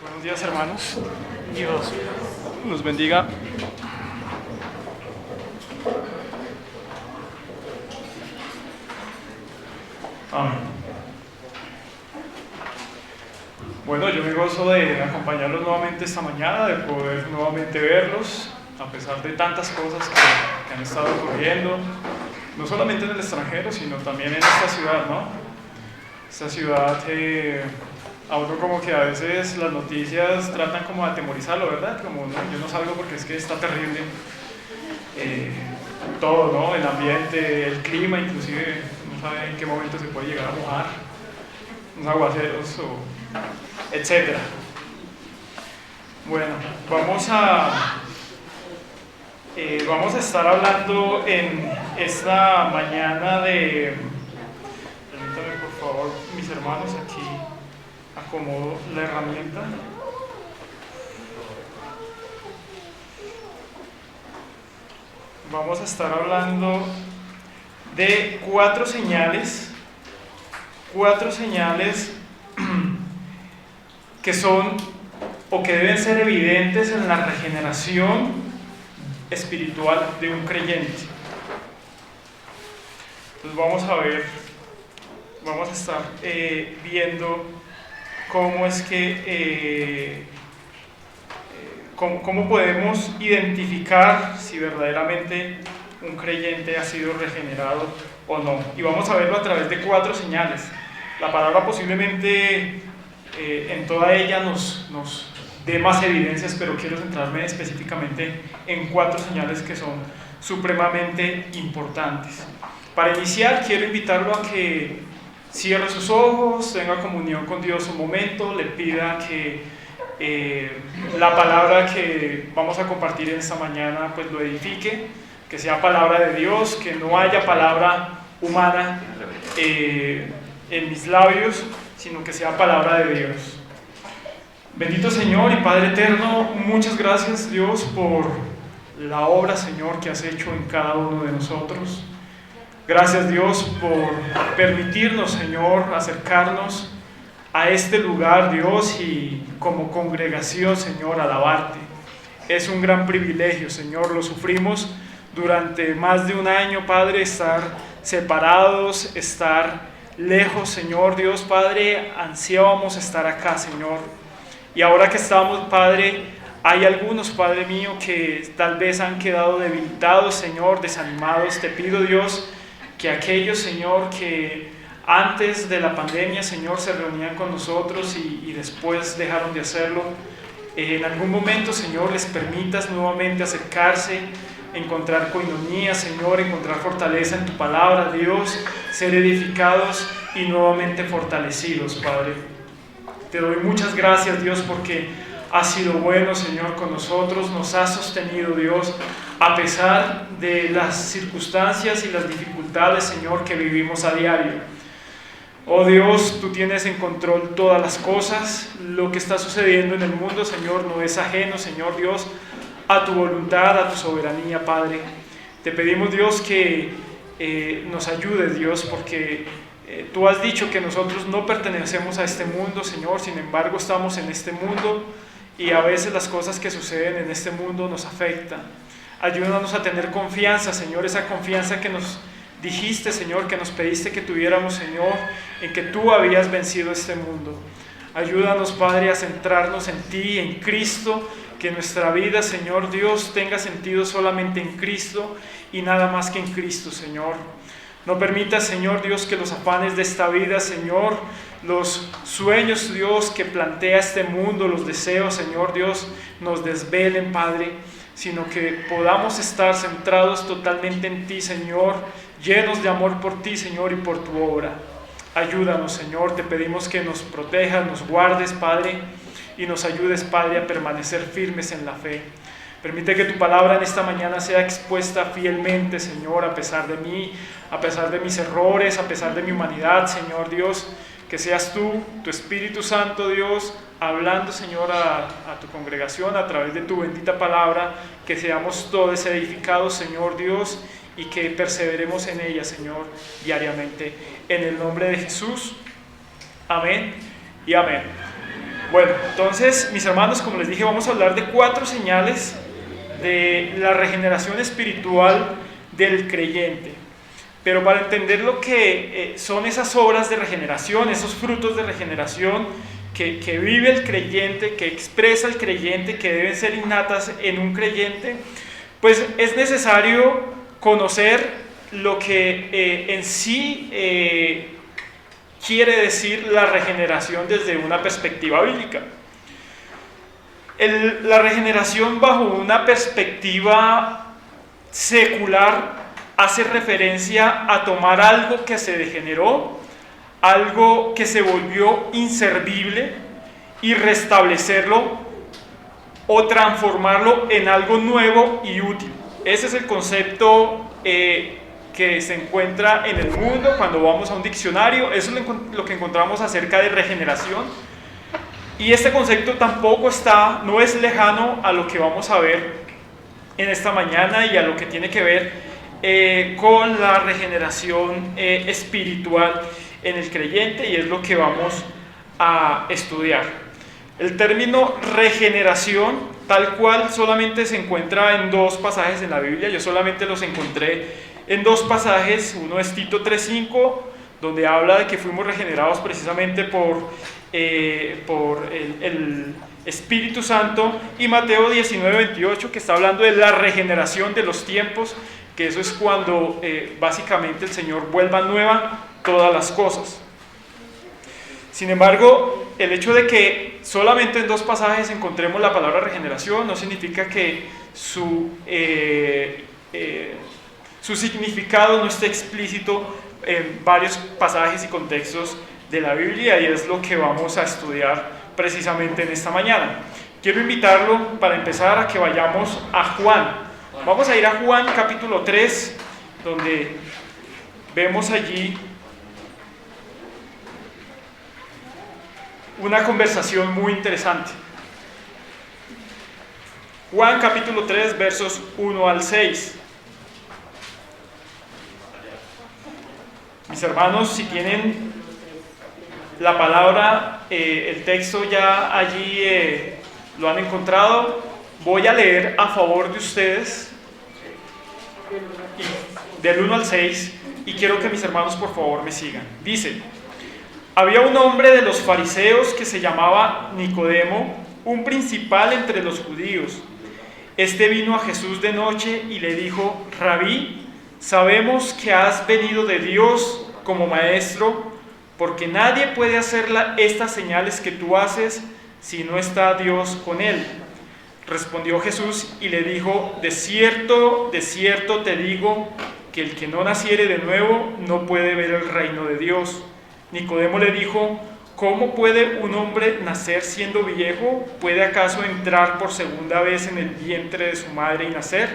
Buenos días, hermanos. Dios los bendiga. Amén. Bueno, yo me gozo de acompañarlos nuevamente esta mañana, de poder nuevamente verlos, a pesar de tantas cosas que han estado ocurriendo, no solamente en el extranjero, sino también en esta ciudad, ¿no? Esta ciudad, a uno como que a veces las noticias tratan como de atemorizarlo, ¿verdad? Como, no, yo no salgo porque es que está terrible todo, ¿no? El ambiente, el clima, inclusive no sabe en qué momento se puede llegar a mojar, unos aguaceros o etcétera. Bueno, vamos a estar hablando en esta mañana de... Permítanme por favor, mis hermanos, aquí acomodo la herramienta. Vamos a estar hablando de cuatro señales que son o que deben ser evidentes en la regeneración espiritual de un creyente. Entonces vamos a estar viendo cómo es que cómo podemos identificar si verdaderamente un creyente ha sido regenerado o no. Y vamos a verlo a través de cuatro señales. La palabra posiblemente en toda ella nos dé más evidencias, pero quiero centrarme específicamente en cuatro señales que son supremamente importantes. Para iniciar, quiero invitarlo a que cierre sus ojos, tenga comunión con Dios un momento, le pida que la palabra que vamos a compartir en esta mañana pues lo edifique, que sea palabra de Dios, que no haya palabra humana en mis labios, sino que sea palabra de Dios. Bendito Señor y Padre eterno, muchas gracias Dios por la obra, Señor, que has hecho en cada uno de nosotros. Gracias Dios por permitirnos, Señor, acercarnos a este lugar, Dios, y como congregación, Señor, alabarte. Es un gran privilegio, Señor, lo sufrimos durante más de un año, Padre, estar separados, estar lejos, Señor, Dios, Padre, ansiábamos estar acá, Señor. Y ahora que estamos, Padre, hay algunos, Padre mío, que tal vez han quedado debilitados, Señor, desanimados. Te pido, Dios, que aquellos, Señor, que antes de la pandemia, Señor, se reunían con nosotros y después dejaron de hacerlo, en algún momento, Señor, les permitas nuevamente acercarse, encontrar coinonía, Señor, encontrar fortaleza en tu palabra, Dios, ser edificados y nuevamente fortalecidos, Padre. Te doy muchas gracias, Dios, porque has sido bueno, Señor, con nosotros, nos has sostenido, Dios, a pesar de las circunstancias y las dificultades, Señor, que vivimos a diario. Oh Dios, tú tienes en control todas las cosas. Lo que está sucediendo en el mundo, Señor, no es ajeno, Señor Dios, a tu voluntad, a tu soberanía, Padre. Te pedimos, Dios, que nos ayudes, Dios, porque tú has dicho que nosotros no pertenecemos a este mundo, Señor. Sin embargo, estamos en este mundo y a veces las cosas que suceden en este mundo nos afectan. Ayúdanos a tener confianza, Señor, esa confianza que nos dijiste, Señor, que nos pediste que tuviéramos, Señor, en que tú habías vencido este mundo. Ayúdanos, Padre, a centrarnos en ti, en Cristo, que nuestra vida, Señor Dios, tenga sentido solamente en Cristo y nada más que en Cristo, Señor. No permitas, Señor Dios, que los afanes de esta vida, Señor, los sueños, Dios, que plantea este mundo, los deseos, Señor Dios, nos desvelen, Padre, sino que podamos estar centrados totalmente en ti, Señor, llenos de amor por ti, Señor, y por tu obra. Ayúdanos, Señor, te pedimos que nos protejas, nos guardes, Padre, y nos ayudes, Padre, a permanecer firmes en la fe. Permite que tu palabra en esta mañana sea expuesta fielmente, Señor, a pesar de mí, a pesar de mis errores, a pesar de mi humanidad, Señor Dios. Que seas tú, tu Espíritu Santo, Dios, hablando, Señor, a tu congregación a través de tu bendita palabra. Que seamos todos edificados, Señor Dios, y que perseveremos en ella, Señor, diariamente. En el nombre de Jesús. Amén y amén. Bueno, entonces, mis hermanos, como les dije, vamos a hablar de 4 señales de la regeneración espiritual del creyente. Pero para entender lo que son esas obras de regeneración, esos frutos de regeneración que vive el creyente, que expresa el creyente, que deben ser innatas en un creyente, pues es necesario conocer lo que en sí quiere decir la regeneración desde una perspectiva bíblica. La regeneración bajo una perspectiva secular hace referencia a tomar algo que se degeneró, algo que se volvió inservible, y restablecerlo o transformarlo en algo nuevo y útil. Ese es el concepto que se encuentra en el mundo cuando vamos a un diccionario. Eso es lo que encontramos acerca de regeneración. Y este concepto tampoco no es lejano a lo que vamos a ver en esta mañana y a lo que tiene que ver con la regeneración espiritual en el creyente, y es lo que vamos a estudiar. El término regeneración, tal cual, solamente se encuentra en 2 pasajes en la Biblia. Yo solamente los encontré en 2 pasajes. Uno es Tito 3:5, donde habla de que fuimos regenerados precisamente por el Espíritu Santo, y Mateo 19:28, que está hablando de la regeneración de los tiempos, que eso es cuando básicamente el Señor vuelva nueva todas las cosas. Sin embargo, el hecho de que solamente en 2 pasajes encontremos la palabra regeneración no significa que su significado no esté explícito en varios pasajes y contextos de la Biblia, y es lo que vamos a estudiar precisamente en esta mañana. Quiero invitarlo, para empezar, a que vayamos a Juan. Vamos a ir a Juan capítulo 3, donde vemos allí una conversación muy interesante. Juan capítulo 3, versos 1 al 6. Mis hermanos, si tienen la palabra, el texto ya allí lo han encontrado, voy a leer a favor de ustedes del 1 al 6, y quiero que mis hermanos por favor me sigan. Dice: había un hombre de los fariseos que se llamaba Nicodemo, un principal entre los judíos. Este vino a Jesús de noche y le dijo: Rabí, sabemos que has venido de Dios como maestro, porque nadie puede hacer estas señales que tú haces si no está Dios con él. Respondió Jesús y le dijo: de cierto te digo, que el que no naciere de nuevo no puede ver el reino de Dios. Nicodemo le dijo: ¿cómo puede un hombre nacer siendo viejo? ¿Puede acaso entrar por segunda vez en el vientre de su madre y nacer?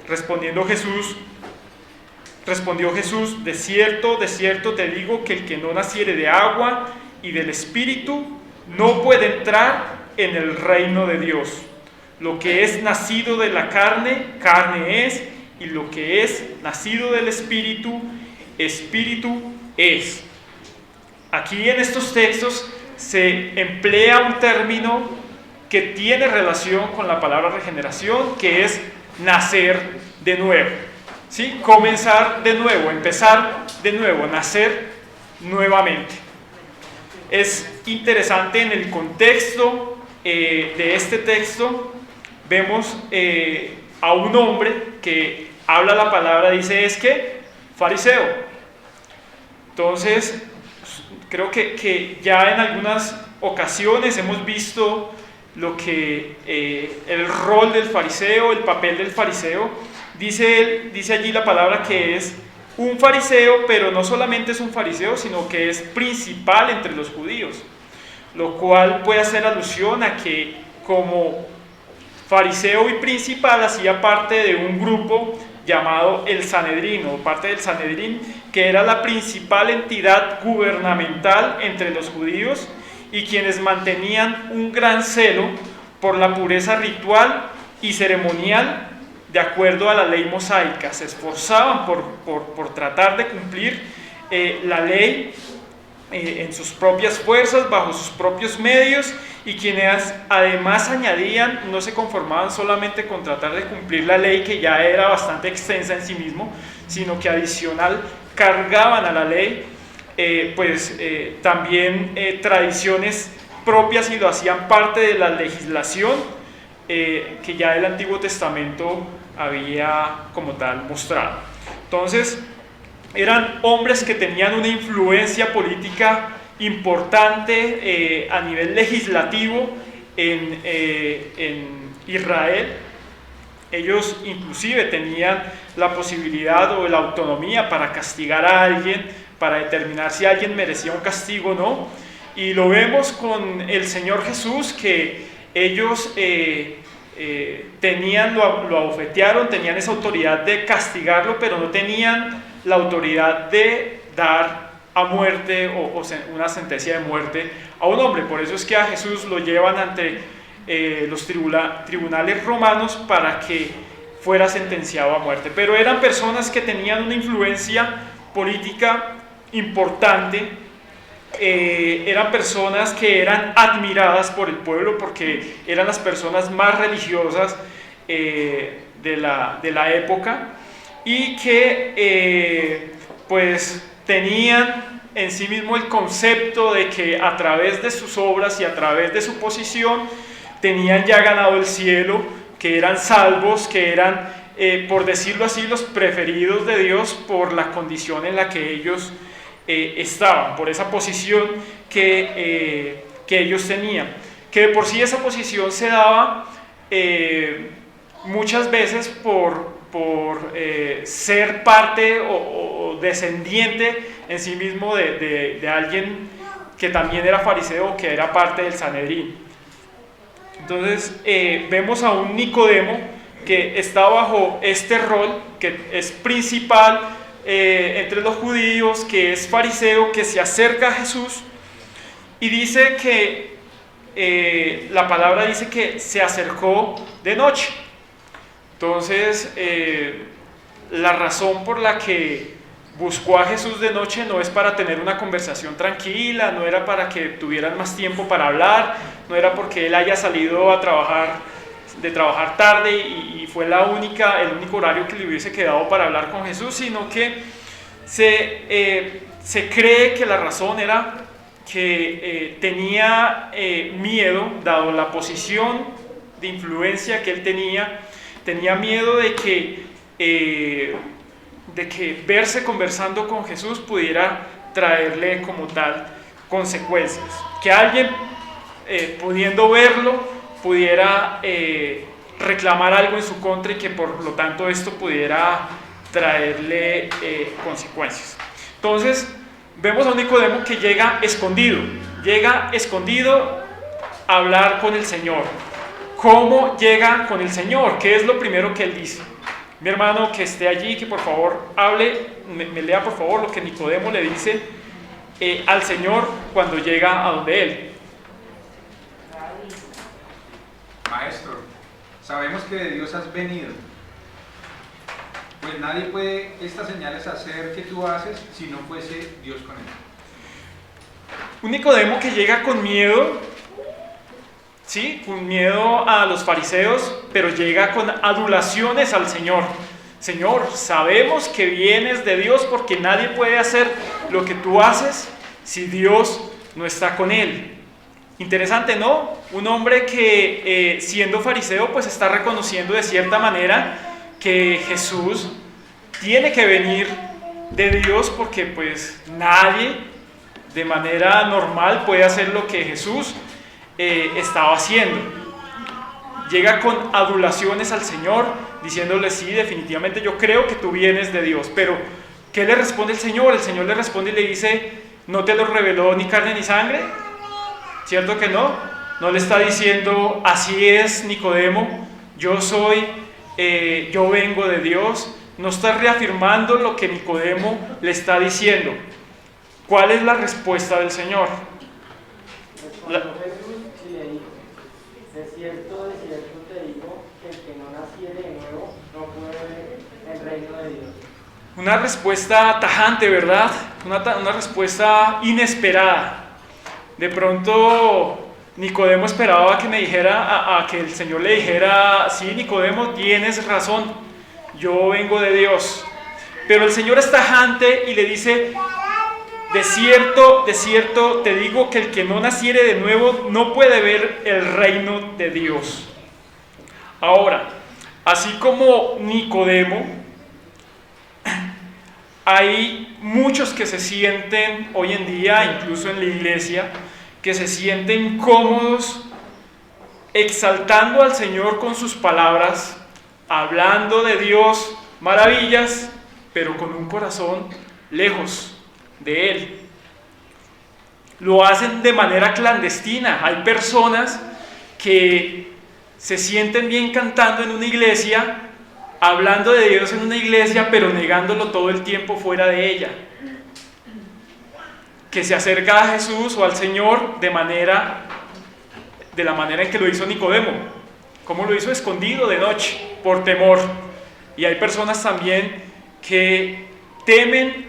Respondió Jesús: de cierto te digo, que el que no naciere de agua y del Espíritu no puede entrar en el reino de Dios. Lo que es nacido de la carne, carne es, y lo que es nacido del Espíritu, Espíritu es. Aquí en estos textos se emplea un término que tiene relación con la palabra regeneración, que es nacer de nuevo. ¿Sí? Comenzar de nuevo, empezar de nuevo, nacer nuevamente. Es interesante, en el contexto de este texto vemos a un hombre que habla la palabra, dice, es que fariseo. Entonces, creo que ya en algunas ocasiones hemos visto lo que el rol del fariseo, el papel del fariseo. Dice allí la palabra que es un fariseo, pero no solamente es un fariseo, sino que es principal entre los judíos, lo cual puede hacer alusión a que como fariseo y principal hacía parte de un grupo llamado el Sanedrín, o parte del Sanedrín, que era la principal entidad gubernamental entre los judíos, y quienes mantenían un gran celo por la pureza ritual y ceremonial de acuerdo a la ley mosaica. Se esforzaban por tratar de cumplir la ley en sus propias fuerzas, bajo sus propios medios, y quienes además añadían, no se conformaban solamente con tratar de cumplir la ley, que ya era bastante extensa en sí mismo, sino que adicional cargaban a la ley también tradiciones propias, y lo hacían parte de la legislación que ya el Antiguo Testamento había como tal mostrado. Entonces, eran hombres que tenían una influencia política importante a nivel legislativo en Israel. Ellos inclusive tenían la posibilidad o la autonomía para castigar a alguien, para determinar si alguien merecía un castigo o no. Y lo vemos con el Señor Jesús, que ellos lo abofetearon, tenían esa autoridad de castigarlo, pero no tenían la autoridad de dar a muerte o una sentencia de muerte a un hombre. Por eso es que a Jesús lo llevan ante los tribunales romanos para que fuera sentenciado a muerte. Pero eran personas que tenían una influencia política importante, eran personas que eran admiradas por el pueblo porque eran las personas más religiosas de la época, y que pues tenían en sí mismo el concepto de que a través de sus obras y a través de su posición tenían ya ganado el cielo, que eran salvos, que eran, por decirlo así, los preferidos de Dios por la condición en la que ellos estaban, por esa posición que ellos tenían. Que de por sí esa posición se daba muchas veces por ser parte o descendiente en sí mismo de alguien que también era fariseo o que era parte del Sanedrín. Entonces vemos a un Nicodemo que está bajo este rol, que es principal entre los judíos, que es fariseo, que se acerca a Jesús, y dice que la palabra dice que se acercó de noche. Entonces la razón por la que buscó a Jesús de noche no es para tener una conversación tranquila, no era para que tuvieran más tiempo para hablar, no era porque él haya salido a trabajar tarde y fue el único horario que le hubiese quedado para hablar con Jesús, sino que se cree que la razón era que tenía miedo, dado la posición de influencia que él tenía miedo de que verse conversando con Jesús pudiera traerle como tal consecuencias, que alguien pudiendo verlo pudiera reclamar algo en su contra, y que por lo tanto esto pudiera traerle consecuencias. Entonces vemos a un Nicodemo que llega escondido a hablar con el Señor. ¿Cómo llega con el Señor? ¿Qué es lo primero que él dice? Mi hermano que esté allí, que por favor hable, me lea por favor lo que Nicodemo le dice al Señor cuando llega a donde él. Maestro, sabemos que de Dios has venido, pues nadie puede estas señales hacer que tú haces si no fuese Dios con él. Un Nicodemo que llega con miedo, ¿sí? Con miedo a los fariseos, pero llega con adulaciones al Señor. Señor, sabemos que vienes de Dios, porque nadie puede hacer lo que tú haces si Dios no está con él. Interesante, ¿no? Un hombre que siendo fariseo pues está reconociendo de cierta manera que Jesús tiene que venir de Dios, porque pues nadie de manera normal puede hacer lo que Jesús estaba haciendo. Llega con adulaciones al Señor, diciéndole: sí, definitivamente yo creo que tú vienes de Dios. Pero ¿qué le responde el Señor? El Señor le responde y le dice: ¿no te lo reveló ni carne ni sangre? ¿Cierto que no? No le está diciendo: así es, Nicodemo, yo vengo de Dios. No está reafirmando lo que Nicodemo le está diciendo. ¿Cuál es la respuesta del Señor? Respondió Jesús y le dijo: de cierto te digo, que el que no naciere de nuevo no puede ver el reino de Dios. Una respuesta tajante, ¿verdad? Una respuesta inesperada. De pronto Nicodemo esperaba que me dijera, a que el Señor le dijera: sí, Nicodemo, tienes razón, yo vengo de Dios. Pero el Señor es tajante y le dice: de cierto te digo que el que no naciere de nuevo no puede ver el reino de Dios. Ahora, así como Nicodemo, hay muchos que se sienten hoy en día, incluso en la iglesia, que se sienten cómodos exaltando al Señor con sus palabras, hablando de Dios maravillas, pero con un corazón lejos de Él. Lo hacen de manera clandestina. Hay personas que se sienten bien cantando en una iglesia, hablando de Dios en una iglesia, pero negándolo todo el tiempo fuera de ella. Que se acerca a Jesús o al Señor de la manera en que lo hizo Nicodemo. ¿Cómo lo hizo? Escondido de noche, por temor. Y hay personas también que temen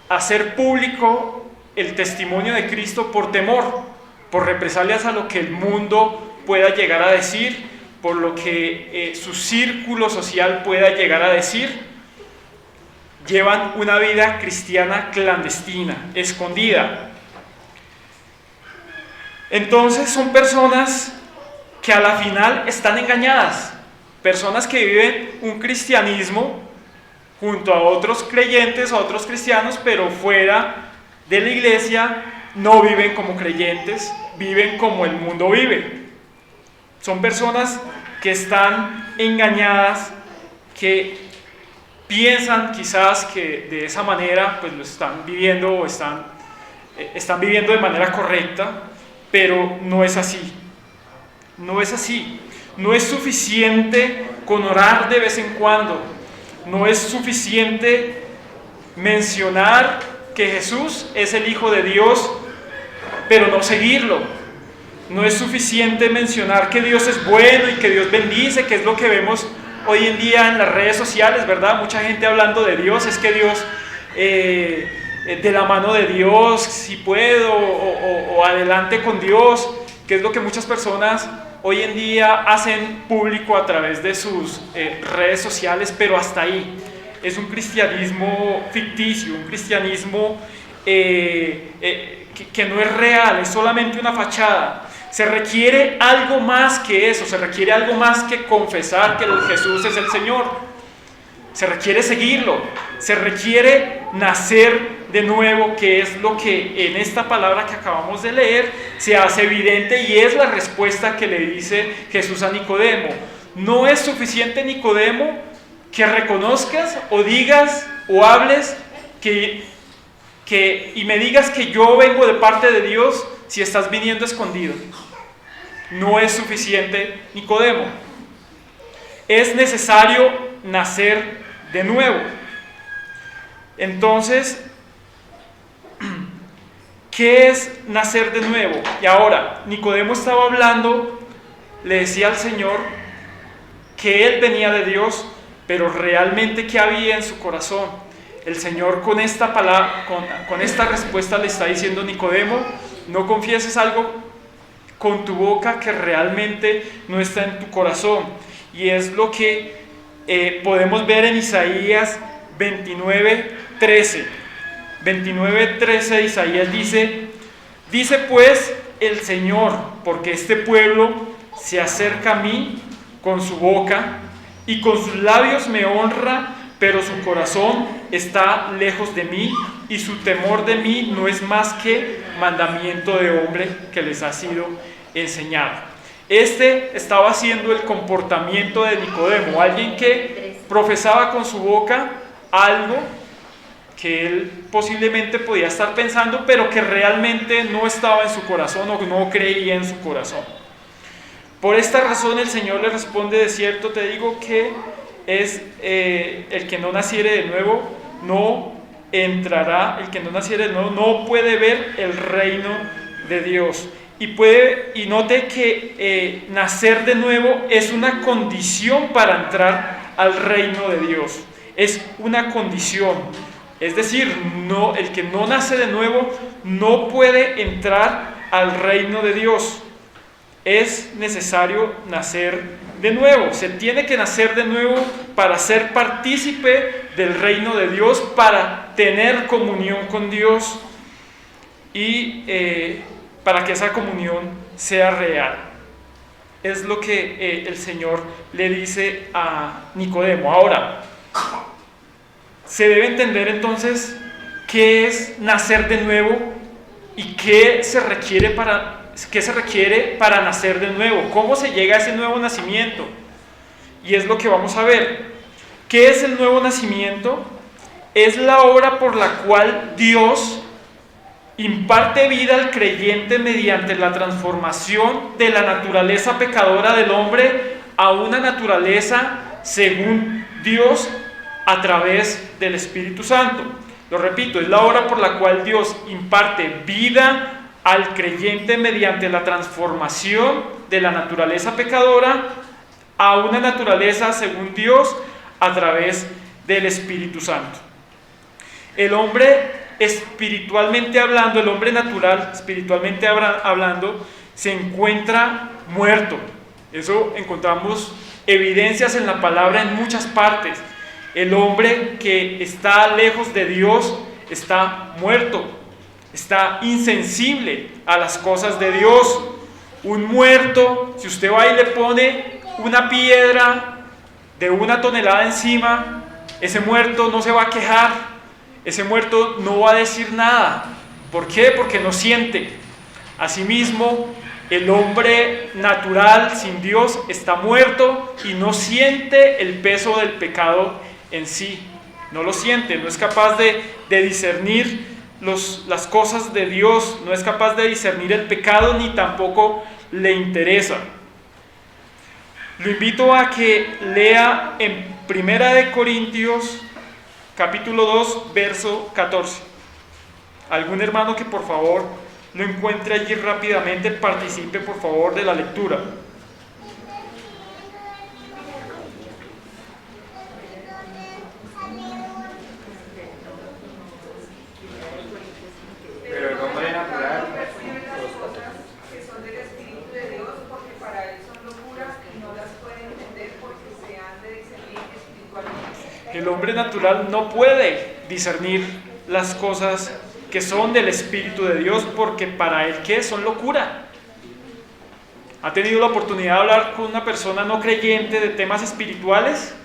hacer público el testimonio de Cristo por temor, por represalias a lo que el mundo pueda llegar a decir, por lo que su círculo social pueda llegar a decir. Llevan una vida cristiana clandestina, escondida. Entonces son personas que a la final están engañadas, personas que viven un cristianismo junto a otros creyentes, a otros cristianos, pero fuera de la iglesia no viven como creyentes, viven como el mundo vive. Son personas que están engañadas, que piensan quizás que de esa manera pues lo están viviendo o están viviendo de manera correcta, pero no es así. No es así. No es suficiente con orar de vez en cuando. No es suficiente mencionar que Jesús es el Hijo de Dios, pero no seguirlo. No es suficiente mencionar que Dios es bueno y que Dios bendice, que es lo que vemos hoy en día en las redes sociales, ¿verdad? Mucha gente hablando de Dios, es que Dios, de la mano de Dios, si puedo, o adelante con Dios, que es lo que muchas personas hoy en día hacen público a través de sus redes sociales, pero hasta ahí. Es un cristianismo ficticio, un cristianismo que no es real, es solamente una fachada. Se requiere algo más que eso, se requiere algo más que confesar que Jesús es el Señor. Se requiere seguirlo, se requiere nacer de nuevo, que es lo que en esta palabra que acabamos de leer se hace evidente y es la respuesta que le dice Jesús a Nicodemo. No es suficiente, Nicodemo, que reconozcas o digas o hables y me digas que yo vengo de parte de Dios si estás viniendo escondido. No es suficiente, Nicodemo. Es necesario nacer de nuevo. Entonces, ¿qué es nacer de nuevo? Y ahora, Nicodemo estaba hablando, le decía al Señor que él venía de Dios, pero realmente ¿qué había en su corazón? El Señor con esta palabra, con esta respuesta le está diciendo: Nicodemo, no confieses algo con tu boca que realmente no está en tu corazón. Y es lo que podemos ver en Isaías 29:13. 29:13 Isaías dice pues el Señor, porque este pueblo se acerca a mí con su boca y con sus labios me honra, pero su corazón está lejos de mí y su temor de mí no es más que mandamiento de hombre que les ha sido enseñado. Este estaba siendo el comportamiento de Nicodemo, alguien que profesaba con su boca algo que él posiblemente podía estar pensando, pero que realmente no estaba en su corazón o no creía en su corazón. Por esta razón el Señor le responde: de cierto te digo que es el que no naciere de nuevo no entrará, el que no naciere de nuevo no puede ver el reino de Dios. Y note que nacer de nuevo es una condición para entrar al reino de Dios. Es una condición. Es decir, el que no nace de nuevo no puede entrar al reino de Dios. es necesario nacer de nuevo. Se tiene que nacer de nuevo para ser partícipe del reino de Dios, para tener comunión con Dios y para que esa comunión sea real. Es lo que el Señor le dice a Nicodemo. Ahora, se debe entender entonces qué es nacer de nuevo y qué se requiere para nacer de nuevo, cómo se llega a ese nuevo nacimiento. Y es lo que vamos a ver. ¿Qué es el nuevo nacimiento? Es la obra por la cual Dios imparte vida al creyente mediante la transformación de la naturaleza pecadora del hombre a una naturaleza según Dios a través del Espíritu Santo. Lo repito, es la obra por la cual Dios imparte vida al creyente mediante la transformación de la naturaleza pecadora a una naturaleza según Dios a través del Espíritu Santo. El hombre espiritualmente hablando, el hombre natural, espiritualmente hablando, se encuentra muerto. Eso encontramos evidencias en la palabra en muchas partes. El hombre que está lejos de Dios está muerto, está insensible a las cosas de Dios. Un muerto, si usted va y le pone una piedra de 1 tonelada encima, ese muerto no se va a quejar. Ese muerto no va a decir nada. ¿Por qué? Porque no siente. Asimismo, el hombre natural sin Dios está muerto y no siente el peso del pecado en sí. No lo siente, no es capaz de discernir las cosas de Dios, no es capaz de discernir el pecado ni tampoco le interesa. Lo invito a que lea en 1 Corintios capítulo 2, verso 14. Algún hermano que por favor lo encuentre allí rápidamente, participe por favor de la lectura. Pero el hombre natural, que son del Espíritu de Dios, porque para él son locuras y no las pueden entender porque se han de discernir espiritualmente. El hombre natural no puede discernir las cosas que son del Espíritu de Dios porque para él, ¿qué? Son locura. ¿Ha tenido la oportunidad de hablar con una persona no creyente de temas espirituales?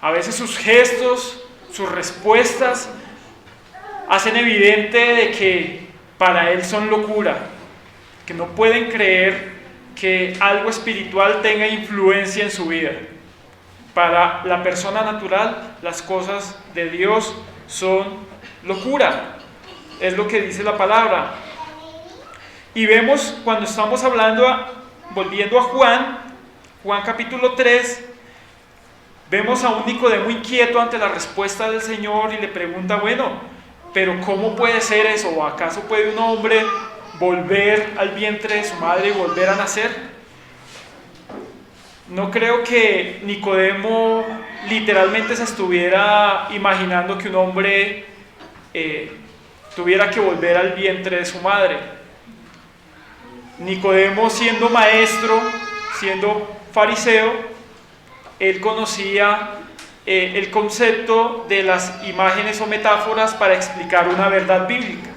A veces sus gestos, sus respuestas hacen evidente de que para él son locura, que no pueden creer que algo espiritual tenga influencia en su vida. Para la persona natural, las cosas de Dios son locura. Es lo que dice la palabra. Y vemos cuando estamos volviendo a Juan capítulo 3, vemos a un Nicodemo inquieto ante la respuesta del Señor y le pregunta, bueno, pero ¿cómo puede ser eso? ¿O acaso puede un hombre volver al vientre de su madre y volver a nacer? No creo que Nicodemo literalmente se estuviera imaginando que un hombre tuviera que volver al vientre de su madre. Nicodemo, siendo maestro, siendo fariseo, él conocía el concepto de las imágenes o metáforas para explicar una verdad bíblica,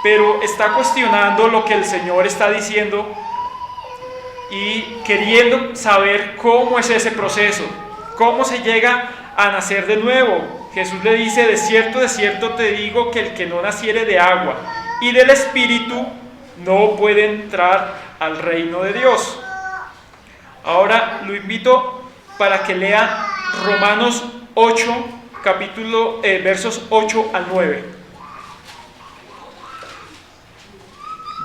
pero está cuestionando lo que el Señor está diciendo y queriendo saber cómo es ese proceso, cómo se llega a nacer de nuevo. Jesús le dice, de cierto te digo que el que no naciere de agua y del Espíritu no puede entrar al reino de Dios. Ahora lo invito para que lea Romanos 8, versos 8 al 9.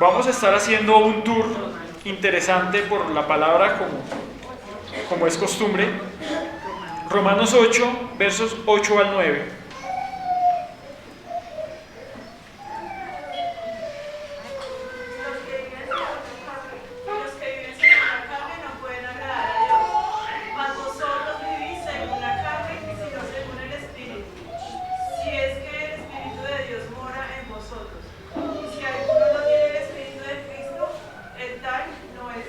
Vamos a estar haciendo un tour interesante por la palabra como es costumbre. Romanos 8, versos 8 al 9. Los que viven según la carne no pueden agradar a Dios, mas vosotros vivís según la carne, sino según el Espíritu. Si es que el Espíritu de Dios mora en vosotros. Y si alguno no tiene el Espíritu de Cristo, el tal no es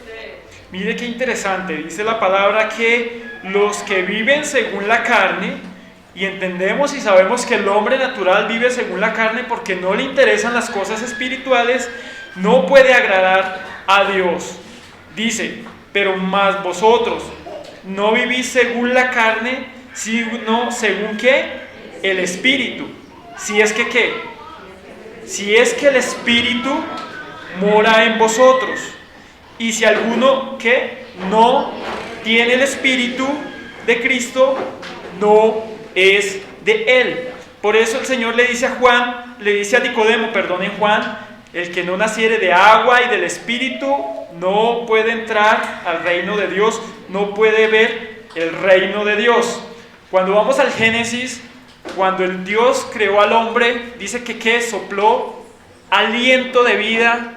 Mire qué interesante, dice la palabra que los que viven según la carne, y entendemos y sabemos que el hombre natural vive según la carne porque no le interesan las cosas espirituales, no puede agradar a Dios. Dice, pero más vosotros no vivís según la carne, sino según ¿qué? El Espíritu. Si es que ¿qué? Si es que el Espíritu mora en vosotros. Y si alguno ¿qué? No tiene el Espíritu de Cristo, no es de él. Por eso el Señor le dice a Nicodemo, en Juan, el que no naciere de agua y del Espíritu no puede entrar al reino de Dios, no puede ver el reino de Dios. Cuando vamos al Génesis, cuando el Dios creó al hombre, dice que sopló aliento de vida,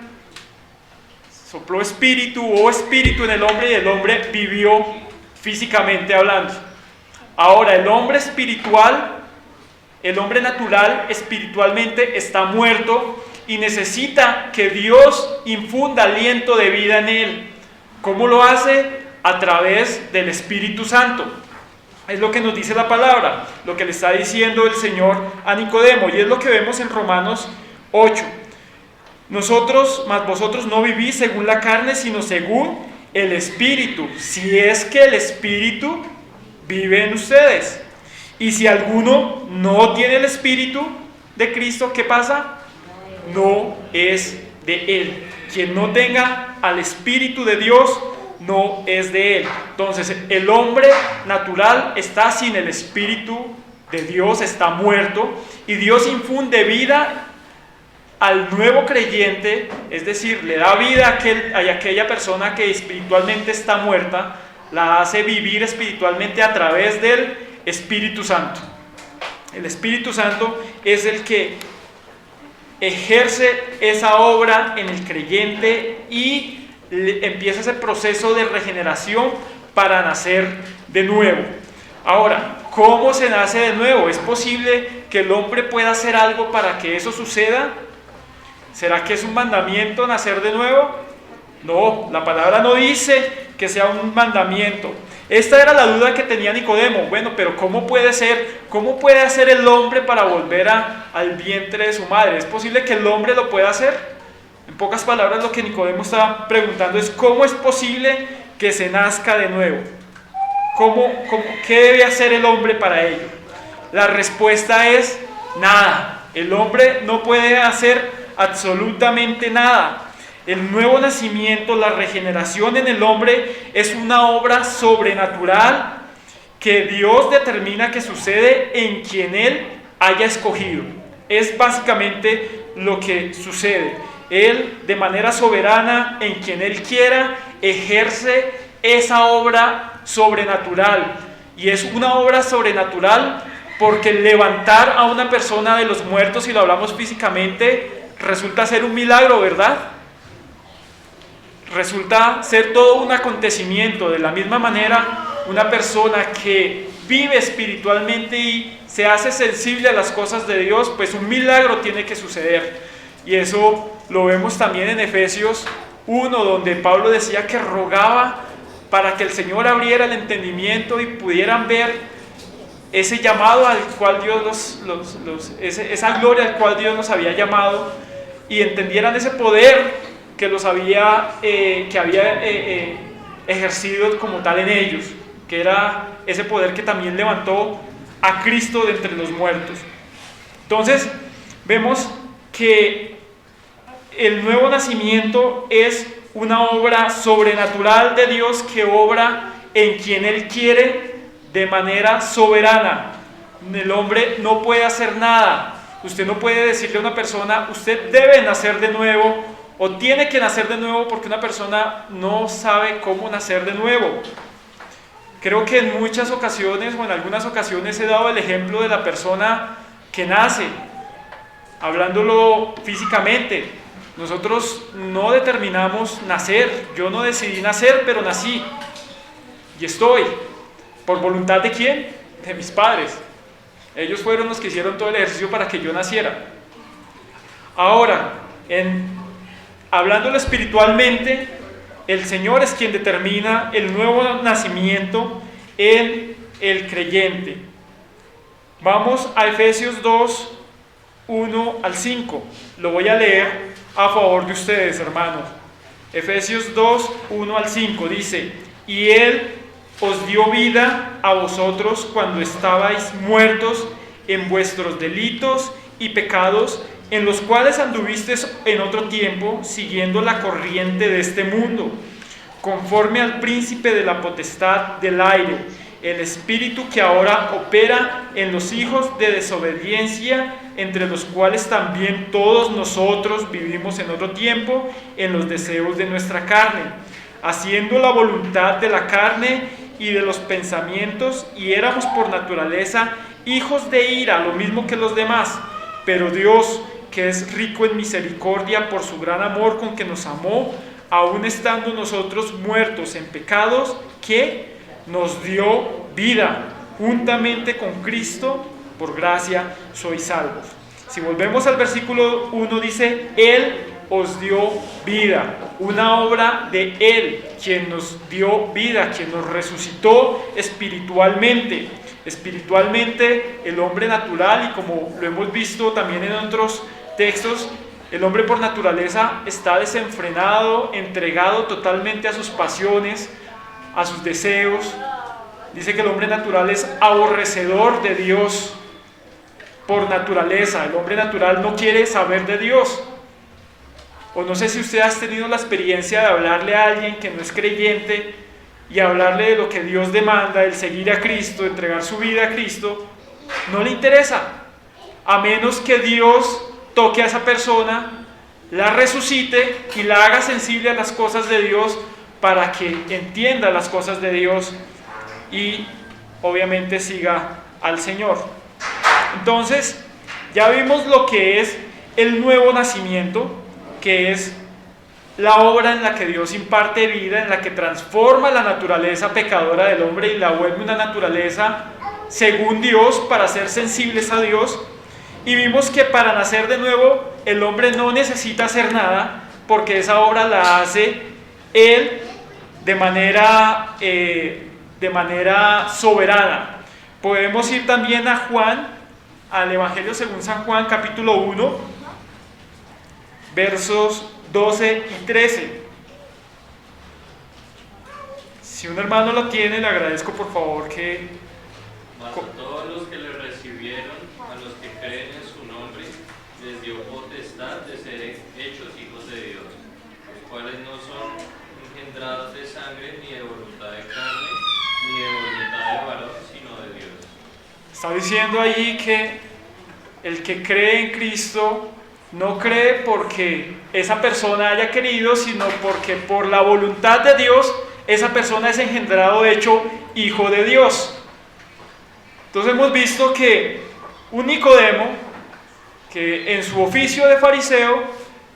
sopló espíritu en el hombre y el hombre vivió físicamente hablando. Ahora, el hombre espiritual, el hombre natural espiritualmente está muerto y necesita que Dios infunda aliento de vida en él. ¿Cómo lo hace? A través del Espíritu Santo. Es lo que nos dice la palabra, lo que le está diciendo el Señor a Nicodemo, y es lo que vemos en Romanos 8. Más vosotros no vivís según la carne, sino según el Espíritu, si es que el Espíritu vive en ustedes. Y si alguno no tiene el Espíritu de Cristo, ¿qué pasa? No es de él. Quien no tenga al Espíritu de Dios no es de él. Entonces el hombre natural está sin el Espíritu de Dios, está muerto, y Dios infunde vida al nuevo creyente, es decir, le da vida a aquella persona que espiritualmente está muerta, la hace vivir espiritualmente a través del Espíritu Santo. El Espíritu Santo es el que ejerce esa obra en el creyente y empieza ese proceso de regeneración para nacer de nuevo. Ahora, ¿cómo se nace de nuevo? ¿Es posible que el hombre pueda hacer algo para que eso suceda? ¿Será que es un mandamiento nacer de nuevo? No, la palabra no dice que sea un mandamiento. Esta era la duda que tenía Nicodemo. Bueno, pero ¿cómo puede ser? ¿Cómo puede hacer el hombre para volver al vientre de su madre? ¿Es posible que el hombre lo pueda hacer? En pocas palabras, lo que Nicodemo estaba preguntando es ¿cómo es posible que se nazca de nuevo? ¿Qué debe hacer el hombre para ello? La respuesta es nada. El hombre no puede hacer absolutamente nada. El nuevo nacimiento, la regeneración en el hombre es una obra sobrenatural que Dios determina que sucede en quien Él haya escogido. Es básicamente lo que sucede. Él, de manera soberana, en quien Él quiera, ejerce esa obra sobrenatural. Y es una obra sobrenatural porque levantar a una persona de los muertos, si lo hablamos físicamente, resulta ser un milagro, ¿verdad? Resulta ser todo un acontecimiento. De la misma manera, una persona que vive espiritualmente y se hace sensible a las cosas de Dios, pues un milagro tiene que suceder. Y eso lo vemos también en Efesios 1, donde Pablo decía que rogaba para que el Señor abriera el entendimiento y pudieran ver ese llamado al cual Dios esa gloria al cual Dios nos había llamado, y entendieran ese poder que había ejercido como tal en ellos, que era ese poder que también levantó a Cristo de entre los muertos. Entonces vemos que el nuevo nacimiento es una obra sobrenatural de Dios que obra en quien Él quiere de manera soberana. El hombre no puede hacer nada. Usted no puede decirle a una persona, usted debe nacer de nuevo o tiene que nacer de nuevo, porque una persona no sabe cómo nacer de nuevo. Creo que en muchas ocasiones o en algunas ocasiones he dado el ejemplo de la persona que nace, hablándolo físicamente. Nosotros no determinamos nacer. Yo no decidí nacer, pero nací y estoy. ¿Por voluntad de quién? De mis padres. Ellos fueron los que hicieron todo el ejercicio para que yo naciera. Ahora, hablándolo espiritualmente, el Señor es quien determina el nuevo nacimiento en el creyente. Vamos a Efesios 2, 1 al 5. Lo voy a leer a favor de ustedes, hermanos. Efesios 2, 1 al 5 dice: y Él os dio vida a vosotros cuando estabais muertos en vuestros delitos y pecados, en los cuales anduvisteis en otro tiempo, siguiendo la corriente de este mundo, conforme al príncipe de la potestad del aire, el espíritu que ahora opera en los hijos de desobediencia, entre los cuales también todos nosotros vivimos en otro tiempo en los deseos de nuestra carne, haciendo la voluntad de la carne y de los pensamientos, y éramos por naturaleza hijos de ira, lo mismo que los demás. Pero Dios, que es rico en misericordia por su gran amor con que nos amó, aun estando nosotros muertos en pecados, que nos dio vida juntamente con Cristo, por gracia sois salvos. Si volvemos al versículo 1, dice: Él os dio vida, una obra de Él, quien nos dio vida, quien nos resucitó espiritualmente. Espiritualmente, el hombre natural, y como lo hemos visto también en otros textos, el hombre por naturaleza está desenfrenado, entregado totalmente a sus pasiones, a sus deseos. Dice que el hombre natural es aborrecedor de Dios por naturaleza. El hombre natural no quiere saber de Dios. O no sé si usted ha tenido la experiencia de hablarle a alguien que no es creyente y hablarle de lo que Dios demanda, el seguir a Cristo, entregar su vida a Cristo. No le interesa, a menos que Dios toque a esa persona, la resucite y la haga sensible a las cosas de Dios, para que entienda las cosas de Dios y obviamente siga al Señor. Entonces, ya vimos lo que es el nuevo nacimiento, que es la obra en la que Dios imparte vida, en la que transforma la naturaleza pecadora del hombre y la vuelve una naturaleza según Dios, para ser sensibles a Dios. Y vimos que para nacer de nuevo el hombre no necesita hacer nada, porque esa obra la hace Él de manera soberana. Podemos ir también a Juan, al Evangelio según San Juan, capítulo 1, versos 12 y 13. Si un hermano lo tiene, le agradezco por favor que... Mas a todos los que le recibieron, a los que creen en su nombre, les dio potestad de ser hechos hijos de Dios, los cuales no son engendrados de sangre, ni de voluntad de carne, ni de voluntad de varón, sino de Dios. Está diciendo ahí que el que cree en Cristo no cree porque esa persona haya querido, sino porque por la voluntad de Dios esa persona es engendrado, hecho hijo de Dios. Entonces hemos visto que un Nicodemo, que en su oficio de fariseo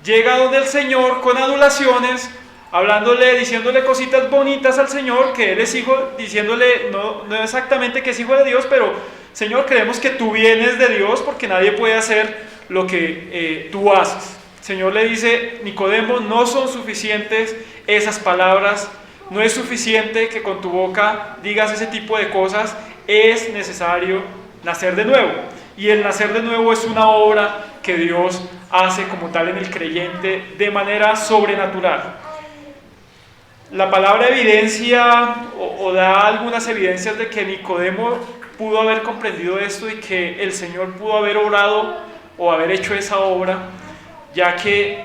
llega donde el Señor con adulaciones, hablándole, diciéndole cositas bonitas al Señor, que Él es hijo, diciéndole no exactamente que es hijo de Dios, pero Señor, creemos que tú vienes de Dios, porque nadie puede hacer lo que tú haces. El Señor le dice: Nicodemo, no son suficientes esas palabras, no es suficiente que con tu boca digas ese tipo de cosas, es necesario nacer de nuevo. Y el nacer de nuevo es una obra que Dios hace como tal en el creyente de manera sobrenatural. La palabra evidencia o da algunas evidencias de que Nicodemo pudo haber comprendido esto y que el Señor pudo haber obrado o haber hecho esa obra, ya que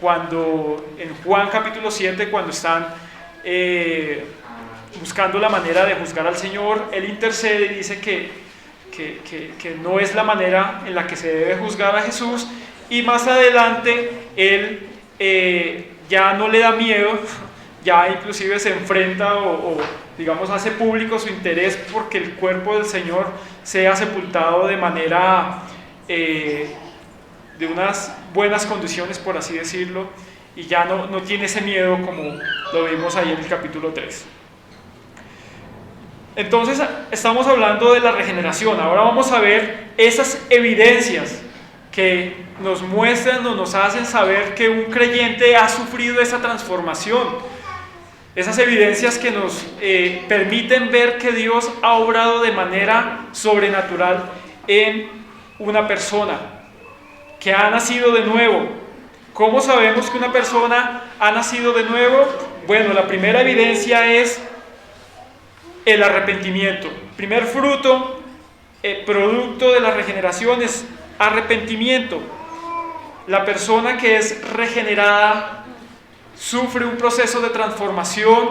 cuando en Juan capítulo 7, cuando están buscando la manera de juzgar al Señor, Él intercede y dice que no es la manera en la que se debe juzgar a Jesús, y más adelante Él ya no le da miedo, ya inclusive se enfrenta o digamos hace público su interés porque el cuerpo del Señor sea sepultado de manera de unas buenas condiciones, por así decirlo, y ya no tiene ese miedo como lo vimos ahí en el capítulo 3. Entonces estamos hablando de la regeneración. Ahora vamos a ver esas evidencias que nos muestran o nos hacen saber que un creyente ha sufrido esa transformación. Esas evidencias que nos permiten ver que Dios ha obrado de manera sobrenatural en una persona que ha nacido de nuevo. ¿Cómo sabemos que una persona ha nacido de nuevo? Bueno, la primera evidencia es el arrepentimiento. Primer fruto, producto de la regeneración es arrepentimiento. La persona que es regenerada sufre un proceso de transformación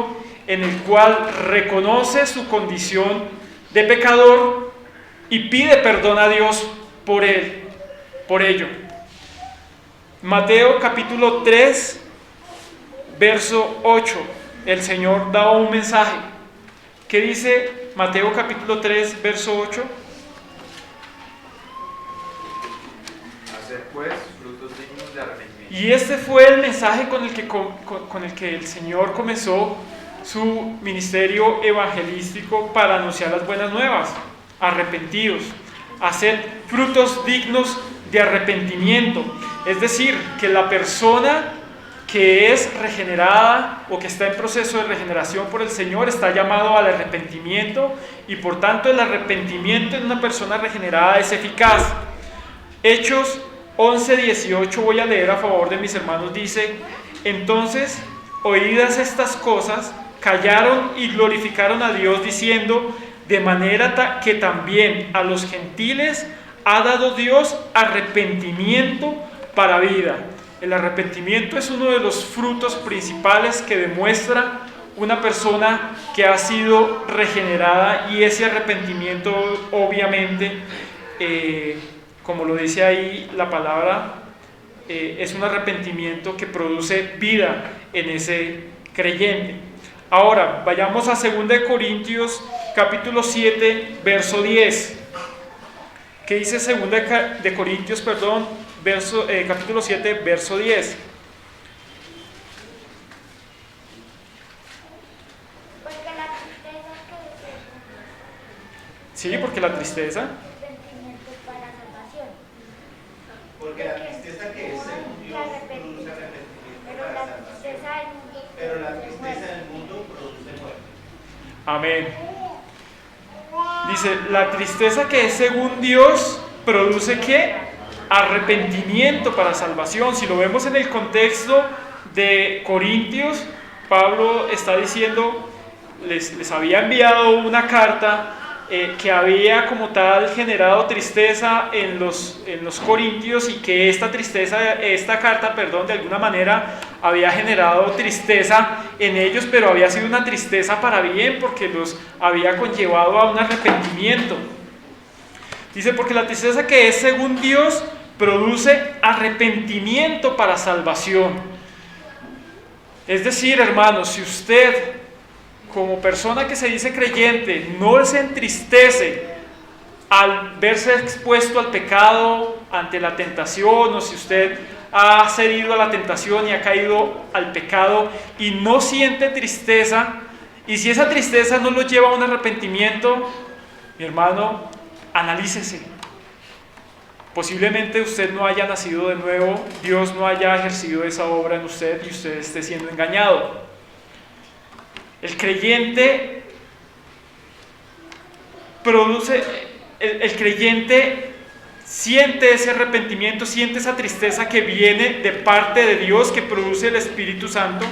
en el cual reconoce su condición de pecador y pide perdón a Dios por ello. Mateo capítulo 3, verso 8, el Señor da un mensaje. ¿Qué dice Mateo capítulo 3, verso 8? Hacer pues frutos dignos de arrepentimiento. Y este fue el mensaje con el que el Señor comenzó su ministerio evangelístico para anunciar las buenas nuevas. Arrepentidos, hacer frutos dignos de arrepentimiento. Es decir, que la persona que es regenerada o que está en proceso de regeneración por el Señor está llamado al arrepentimiento, y por tanto el arrepentimiento en una persona regenerada es eficaz. Hechos 11:18, voy a leer a favor de mis hermanos, dice: entonces, oídas estas cosas, callaron y glorificaron a Dios diciendo: de manera que también a los gentiles ha dado Dios arrepentimiento para vida. El arrepentimiento es uno de los frutos principales que demuestra una persona que ha sido regenerada, y ese arrepentimiento obviamente, como lo dice ahí la palabra, es un arrepentimiento que produce vida en ese creyente. Ahora, vayamos a 2 Corintios capítulo 7, verso 10. ¿Qué dice 2 Corintios, capítulo 7, verso 10? Porque la tristeza que Sí, porque la tristeza. arrepentimiento para salvación. Porque la tristeza que es según Dios produce arrepentimiento Pero para la salvación. tristeza del mundo Pero la produce tristeza muerte. del mundo produce muerte. Amén. Dice, la tristeza que es según Dios produce ¿qué? Arrepentimiento para salvación. Si lo vemos en el contexto de Corintios, Pablo está diciendo, les había enviado una carta que había como tal generado tristeza en los corintios, y que esta carta, de alguna manera había generado tristeza en ellos, pero había sido una tristeza para bien, porque los había conllevado a un arrepentimiento. Dice, porque la tristeza que es según Dios produce arrepentimiento para salvación. Es decir, hermanos, si usted, como persona que se dice creyente, no se entristece al verse expuesto al pecado, ante la tentación, o si usted ha cedido a la tentación y ha caído al pecado y no siente tristeza, y si esa tristeza no lo lleva a un arrepentimiento, mi hermano, analícese. Posiblemente usted no haya nacido de nuevo, Dios no haya ejercido esa obra en usted y usted esté siendo engañado. El creyente siente ese arrepentimiento, siente esa tristeza que viene de parte de Dios, que produce el Espíritu Santo,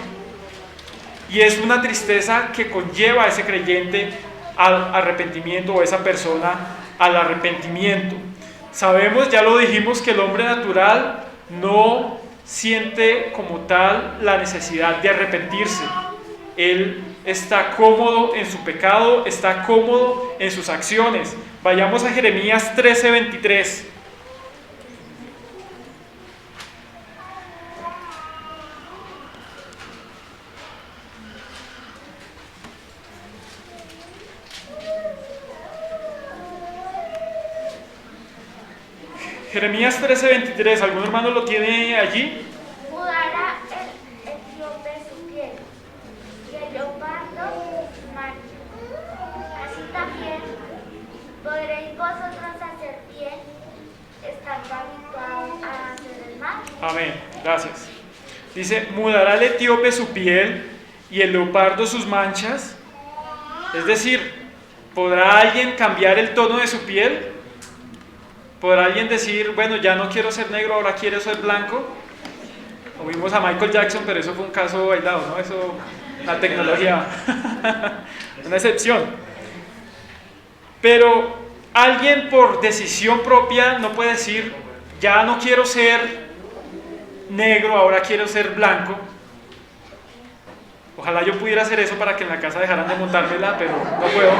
y es una tristeza que conlleva a ese creyente al arrepentimiento, o a esa persona al arrepentimiento. Sabemos, ya lo dijimos, que el hombre natural no siente como tal la necesidad de arrepentirse. Él está cómodo en su pecado, está cómodo en sus acciones. Vayamos a Jeremías 13:23. Jeremías 13:23, ¿algún hermano lo tiene allí? mudará el etíope su piel, y el leopardo su mancha. Así también podréis vosotros hacer bien, estando habituados Amén. Gracias. Dice, mudará el etíope su piel y el leopardo sus manchas. Es decir, ¿podrá alguien cambiar el tono de su piel? ¿Podrá alguien decir, bueno, ya no quiero ser negro, ahora quiero ser blanco? O vimos a Michael Jackson, pero eso fue un caso aislado, ¿no? Eso, la tecnología, una excepción. Pero alguien por decisión propia no puede decir, ya no quiero ser negro, ahora quiero ser blanco. Ojalá yo pudiera hacer eso para que en la casa dejaran de montármela, pero no puedo.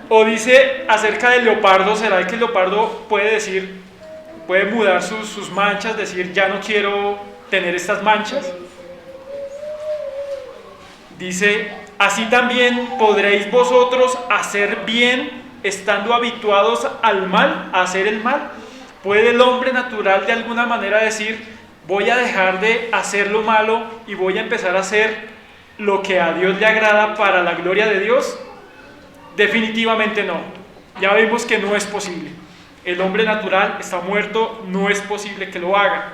O dice acerca del leopardo, ¿será que el leopardo puede decir, puede mudar sus manchas, decir ya no quiero tener estas manchas? Dice, así también podréis vosotros hacer bien estando habituados al mal, a hacer el mal. ¿Puede el hombre natural de alguna manera decir, voy a dejar de hacer lo malo y voy a empezar a hacer lo que a Dios le agrada para la gloria de Dios? Definitivamente no. Ya vimos que no es posible. El hombre natural está muerto, no es posible que lo haga.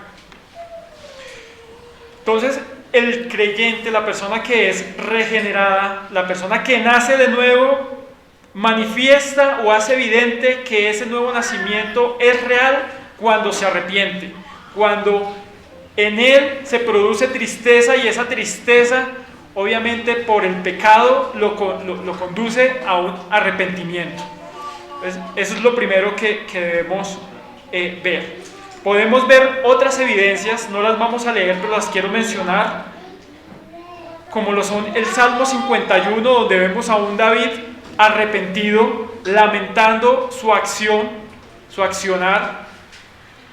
Entonces, el creyente, la persona que es regenerada, la persona que nace de nuevo, manifiesta o hace evidente que ese nuevo nacimiento es real cuando se arrepiente, cuando en él se produce tristeza y esa tristeza, obviamente por el pecado, lo conduce a un arrepentimiento. Entonces, eso es lo primero que debemos ver. Podemos ver otras evidencias, no las vamos a leer, pero las quiero mencionar, como lo son el Salmo 51, donde vemos a un David arrepentido, lamentando su acción, su accionar,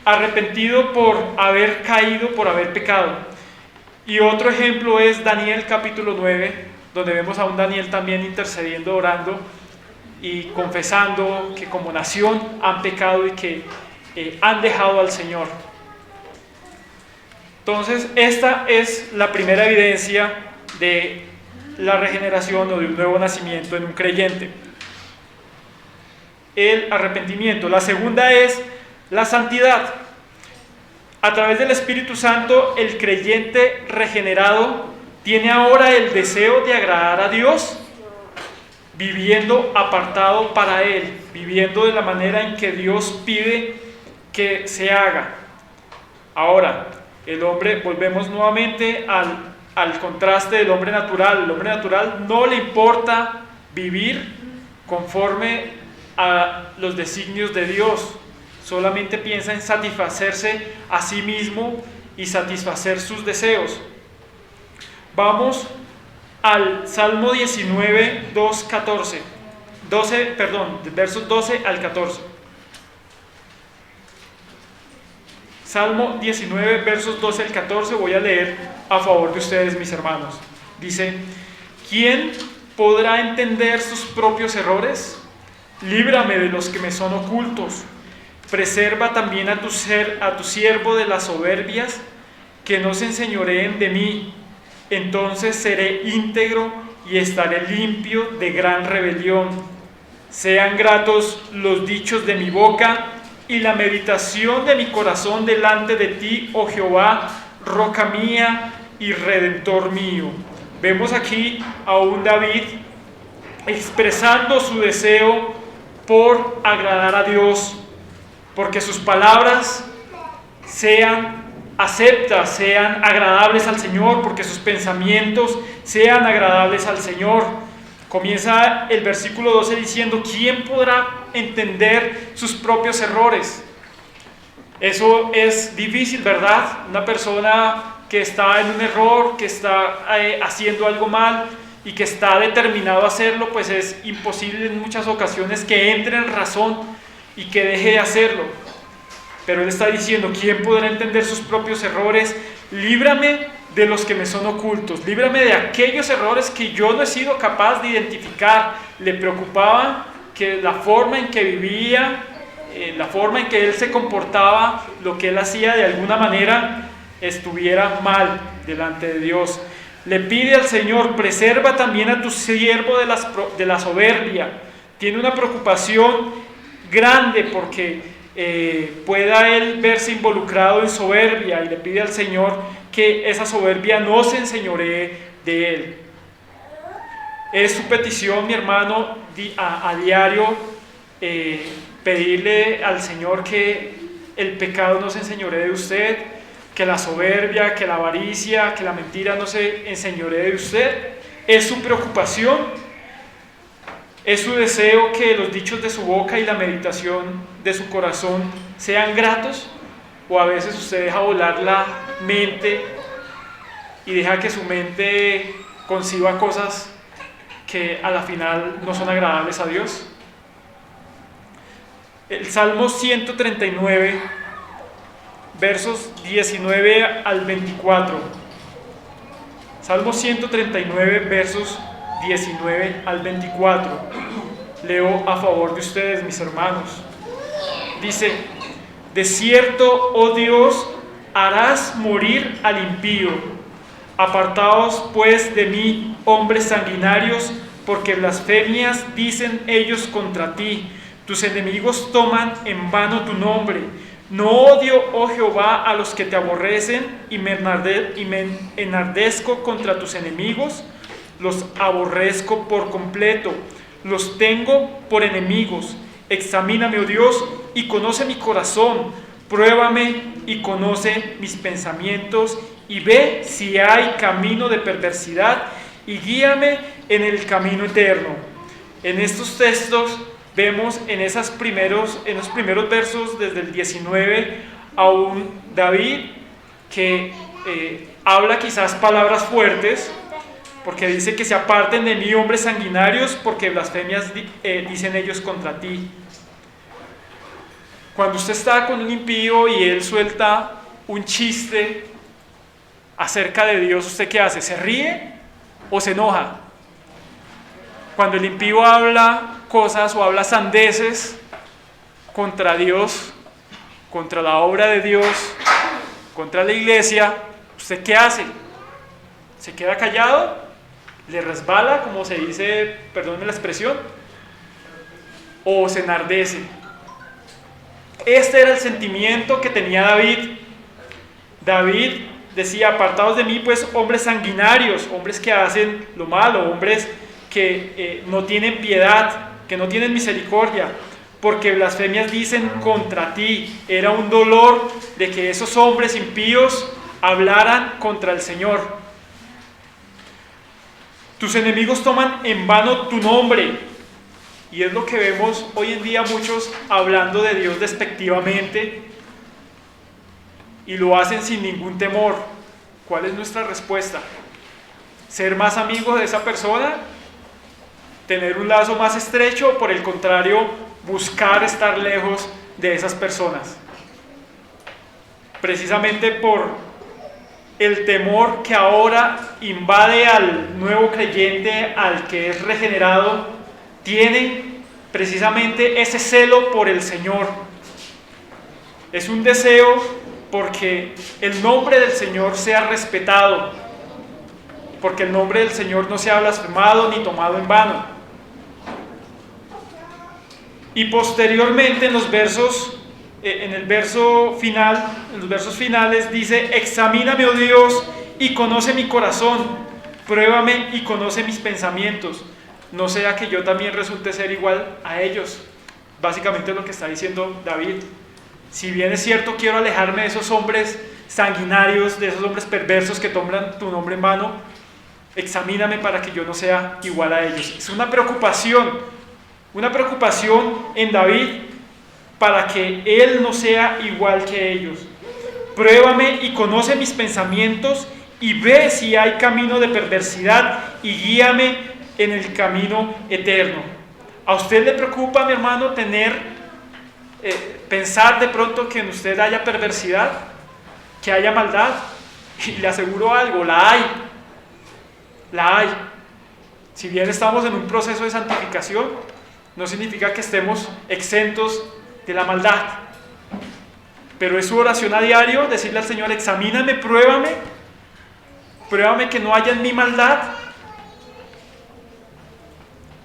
arrepentido por haber caído, por haber pecado. Y otro ejemplo es Daniel capítulo 9, donde vemos a un Daniel también intercediendo, orando y confesando que como nación han pecado y que han dejado al Señor. Entonces, esta es la primera evidencia de la regeneración o de un nuevo nacimiento en un creyente. El arrepentimiento. La segunda es la santidad. A través del Espíritu Santo, el creyente regenerado tiene ahora el deseo de agradar a Dios, viviendo apartado para Él, viviendo de la manera en que Dios pide que se haga. Ahora, el hombre, volvemos nuevamente al contraste del hombre natural. El hombre natural no le importa vivir conforme a los designios de Dios, solamente piensa en satisfacerse a sí mismo y satisfacer sus deseos. Vamos al Salmo 19, versos 12 al 14. Salmo 19, versos 12 al 14, voy a leer a favor de ustedes, mis hermanos. Dice, ¿quién podrá entender sus propios errores? Líbrame de los que me son ocultos. Preserva también a tu siervo de las soberbias, que no se enseñoreen de mí. Entonces seré íntegro y estaré limpio de gran rebelión. Sean gratos los dichos de mi boca y la meditación de mi corazón delante de ti, oh Jehová, roca mía y redentor mío. Vemos aquí a un David expresando su deseo por agradar a Dios, porque sus palabras sean aceptas, sean agradables al Señor, porque sus pensamientos sean agradables al Señor. Comienza el versículo 12 diciendo, ¿quién podrá entender sus propios errores? Eso es difícil, ¿verdad? Una persona que está en un error, que está haciendo algo mal y que está determinado a hacerlo, pues es imposible en muchas ocasiones que entre en razón y que deje de hacerlo. Pero él está diciendo, ¿quién podrá entender sus propios errores? Líbrame de los que me son ocultos, líbrame de aquellos errores que yo no he sido capaz de identificar. Le preocupaba que la forma en que vivía, la forma en que él se comportaba, lo que él hacía de alguna manera estuviera mal delante de Dios. Le pide al Señor, preserva también a tu siervo de la soberbia. Tiene una preocupación grande porque pueda él verse involucrado en soberbia, y le pide al Señor que esa soberbia no se enseñoree de él. Es su petición, mi hermano, a diario, pedirle al Señor que el pecado no se enseñoree de usted, que la soberbia, que la avaricia, que la mentira no se enseñoree de usted. Es su preocupación, es su deseo que los dichos de su boca y la meditación de su corazón sean gratos, o a veces usted deja volar la mente y deja que su mente conciba cosas que a la final no son agradables a Dios. El Salmo 139, versos 19 al 24. Salmo 139, versos 19 al 24. Leo a favor de ustedes, mis hermanos. Dice: de cierto, oh Dios, harás morir al impío. Apartaos pues de mí, hombres sanguinarios, porque blasfemias dicen ellos contra ti. Tus enemigos toman en vano tu nombre. No odio, oh Jehová, a los que te aborrecen, y me enardezco contra tus enemigos. Los aborrezco por completo, los tengo por enemigos. Examíname, oh Dios, y conoce mi corazón. Pruébame y conoce mis pensamientos, y ve si hay camino de perversidad, y guíame en el camino eterno. En estos textos vemos en los primeros versos, desde el 19, a un David que habla quizás palabras fuertes, porque dice que se aparten de mí, hombres sanguinarios, porque blasfemias dicen ellos contra ti. Cuando usted está con un impío y él suelta un chiste acerca de Dios, ¿usted qué hace? ¿Se ríe o se enoja? Cuando el impío habla cosas o habla sandeces contra Dios, contra la obra de Dios, contra la iglesia, ¿usted qué hace? ¿Se queda callado? ¿Le resbala, como se dice, perdónenme la expresión? ¿O se enardece? Este era el sentimiento que tenía David. David decía: apartados de mí pues hombres sanguinarios, hombres que hacen lo malo, hombres que no tienen piedad, que no tienen misericordia, porque blasfemias dicen contra ti. Era un dolor de que esos hombres impíos hablaran contra el Señor. Tus enemigos toman en vano tu nombre. Y es lo que vemos hoy en día, muchos hablando de Dios despectivamente, y lo hacen sin ningún temor. ¿Cuál es nuestra respuesta? ¿Ser más amigos de esa persona? ¿Tener un lazo más estrecho? O por el contrario, buscar estar lejos de esas personas. Precisamente por el temor que ahora invade al nuevo creyente, al que es regenerado, tiene precisamente ese celo por el Señor. Es un deseo porque el nombre del Señor sea respetado, porque el nombre del Señor no sea blasfemado ni tomado en vano. Y posteriormente en los versos finales dice: examíname, oh Dios, y conoce mi corazón, pruébame y conoce mis pensamientos, no sea que yo también resulte ser igual a ellos. Básicamente es lo que está diciendo David. Si bien es cierto, quiero alejarme de esos hombres sanguinarios, de esos hombres perversos que toman tu nombre en vano, examíname para que yo no sea igual a ellos. Es una preocupación en David para que él no sea igual que ellos. Pruébame y conoce mis pensamientos, y ve si hay camino de perversidad, y guíame en el camino eterno. ¿A usted le preocupa, mi hermano, pensar de pronto que en usted haya perversidad, que haya maldad? Y le aseguro algo, la hay. Si bien estamos en un proceso de santificación, no significa que estemos exentos de la maldad, pero es su oración a diario decirle al Señor: examíname, pruébame que no haya en mí maldad.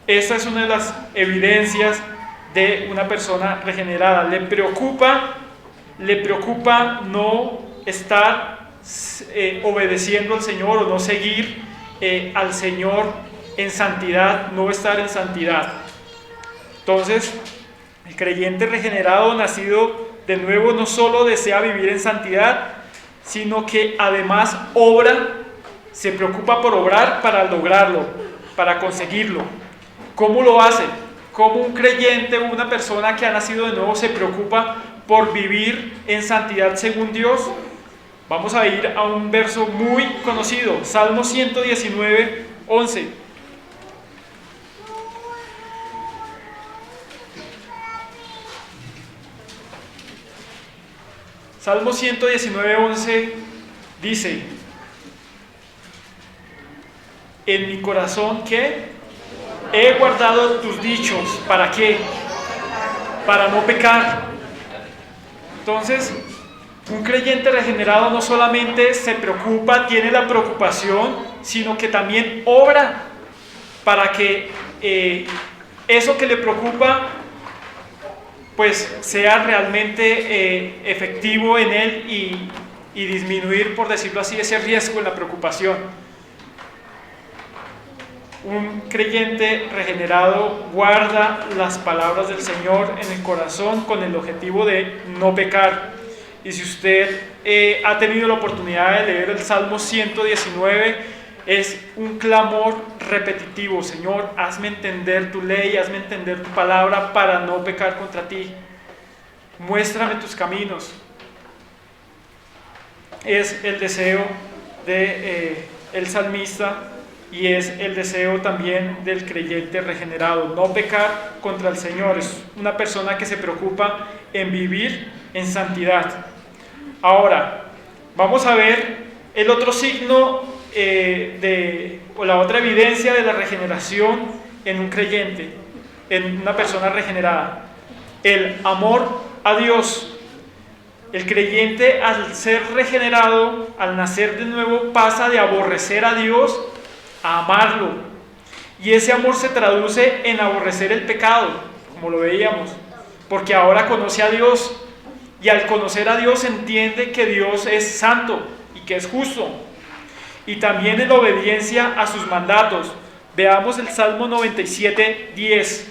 Esta es una de las evidencias de una persona regenerada. Le preocupa no estar obedeciendo al Señor o no seguir al Señor en santidad, no estar en santidad. Entonces, el creyente regenerado, nacido de nuevo, no solo desea vivir en santidad, sino que además se preocupa por obrar para lograrlo, para conseguirlo. ¿Cómo lo hace? ¿Cómo un creyente o una persona que ha nacido de nuevo se preocupa por vivir en santidad según Dios? Vamos a ir a un verso muy conocido, Salmo 119, 11. Salmo 119, 11 dice: en mi corazón, ¿qué? He guardado tus dichos. ¿Para qué? Para no pecar. Entonces, un creyente regenerado no solamente se preocupa, tiene la preocupación, sino que también obra para que eso que le preocupa pues sea realmente efectivo en él y disminuir, por decirlo así, ese riesgo en la preocupación. Un creyente regenerado guarda las palabras del Señor en el corazón con el objetivo de no pecar. Y si usted ha tenido la oportunidad de leer el Salmo 119, es un clamor repetitivo: Señor, hazme entender tu ley, hazme entender tu palabra para no pecar contra ti. Muéstrame tus caminos. Es el deseo del salmista y es el deseo también del creyente regenerado: no pecar contra el Señor. Es una persona que se preocupa en vivir en santidad. Ahora, vamos a ver el otro signo o la otra evidencia de la regeneración en un creyente, en una persona regenerada: el amor a Dios. El creyente, al ser regenerado, al nacer de nuevo, pasa de aborrecer a Dios a amarlo, y ese amor se traduce en aborrecer el pecado, como lo veíamos, porque ahora conoce a Dios, y al conocer a Dios entiende que Dios es santo y que es justo, y también en obediencia a sus mandatos. Veamos el Salmo 97, 10.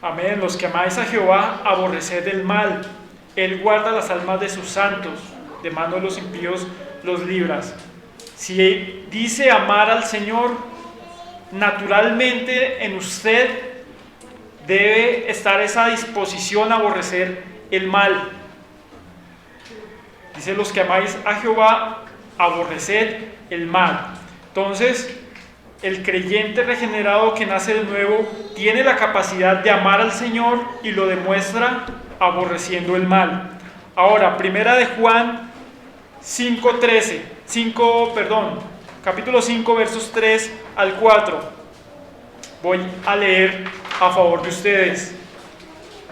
Amén. Los que amáis a Jehová, aborreced el mal. Él guarda las almas de sus santos, de mano de los impíos los libras. Si dice amar al Señor, naturalmente en usted debe estar esa disposición a aborrecer el mal. Dice: los que amáis a Jehová, aborreced el mal. Entonces, el creyente regenerado que nace de nuevo tiene la capacidad de amar al Señor y lo demuestra aborreciendo el mal. Ahora, primera de Juan capítulo 5, versos 3 al 4. Voy a leer a favor de ustedes.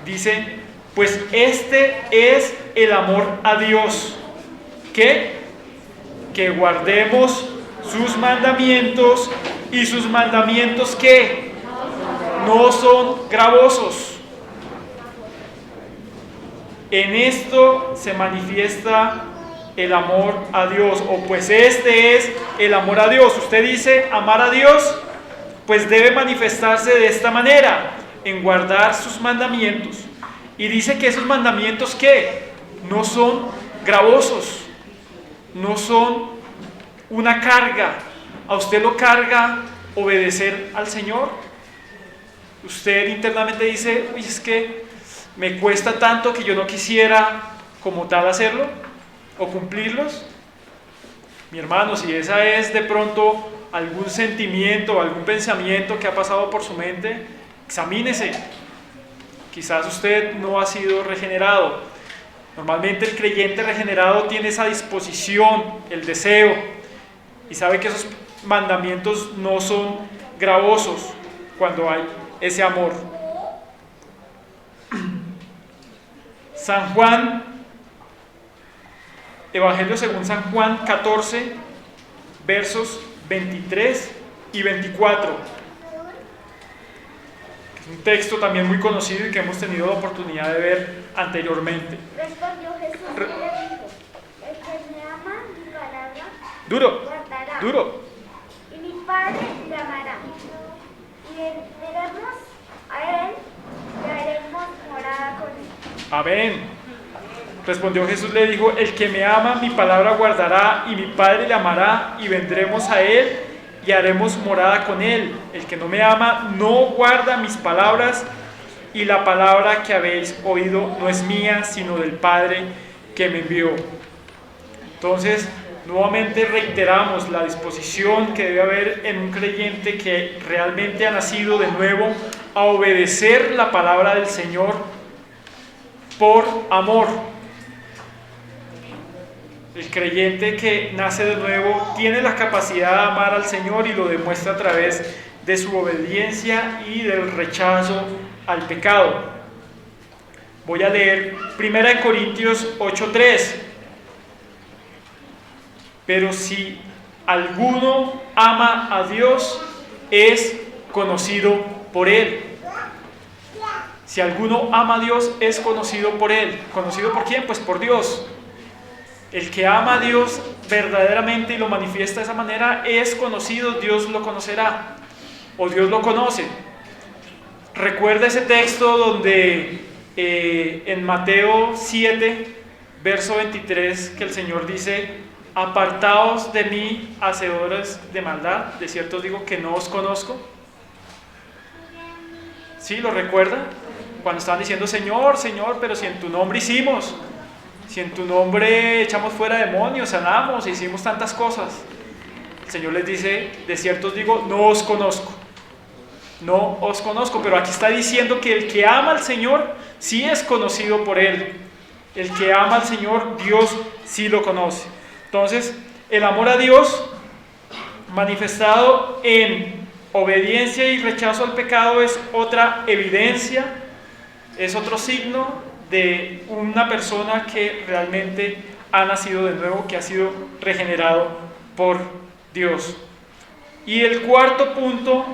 Dice: pues este es el amor a Dios, que guardemos sus mandamientos, y sus mandamientos que no son gravosos. En esto se manifiesta el amor a Dios, o pues este es el amor a Dios. Usted dice amar a Dios, pues debe manifestarse de esta manera, en guardar sus mandamientos. Y dice que esos mandamientos que no son gravosos, no son una carga. ¿A usted lo carga obedecer al Señor? Usted internamente dice: uy, es que me cuesta tanto que yo no quisiera como tal hacerlo o cumplirlos. Mi hermano, si esa es de pronto algún sentimiento, algún pensamiento que ha pasado por su mente, examínese. Quizás usted no ha sido regenerado. Normalmente el creyente regenerado tiene esa disposición, el deseo, y sabe que esos mandamientos no son gravosos cuando hay ese amor. San Juan, Evangelio según San Juan 14, versos 23 y 24. Es un texto también muy conocido y que hemos tenido la oportunidad de ver anteriormente. Respondió Jesús y le dijo: el que me ama, mi palabra Duro, guardará, duro. y mi Padre le amará. Y vendremos a él y haremos morada con él. Amén. Respondió Jesús, le dijo: el que me ama, mi palabra guardará, y mi Padre le amará, y vendremos a él y haremos morada con él. El que no me ama no guarda mis palabras, y la palabra que habéis oído no es mía, sino del Padre que me envió. Entonces, nuevamente reiteramos la disposición que debe haber en un creyente que realmente ha nacido de nuevo a obedecer la palabra del Señor por amor. El creyente que nace de nuevo tiene la capacidad de amar al Señor y lo demuestra a través de su obediencia y del rechazo al pecado. Voy a leer 1 Corintios 8:3. Pero si alguno ama a Dios, es conocido por Él. Si alguno ama a Dios, es conocido por Él. ¿Conocido por quién? Pues por Dios. El que ama a Dios verdaderamente y lo manifiesta de esa manera es conocido, Dios lo conocerá o Dios lo conoce. Recuerda ese texto donde en Mateo 7, verso 23, que el Señor dice: apartaos de mí, hacedores de maldad, de cierto os digo que no os conozco. ¿Sí? ¿Lo recuerda? Cuando estaban diciendo: Señor, Señor, pero si en tu nombre hicimos, si en tu nombre echamos fuera demonios, sanamos, hicimos tantas cosas. El Señor les dice: de cierto os digo, no os conozco. No os conozco, pero aquí está diciendo que el que ama al Señor sí es conocido por Él. El que ama al Señor, Dios sí lo conoce. Entonces, el amor a Dios manifestado en obediencia y rechazo al pecado es otra evidencia, es otro signo de una persona que realmente ha nacido de nuevo, que ha sido regenerado por Dios. Y el cuarto punto,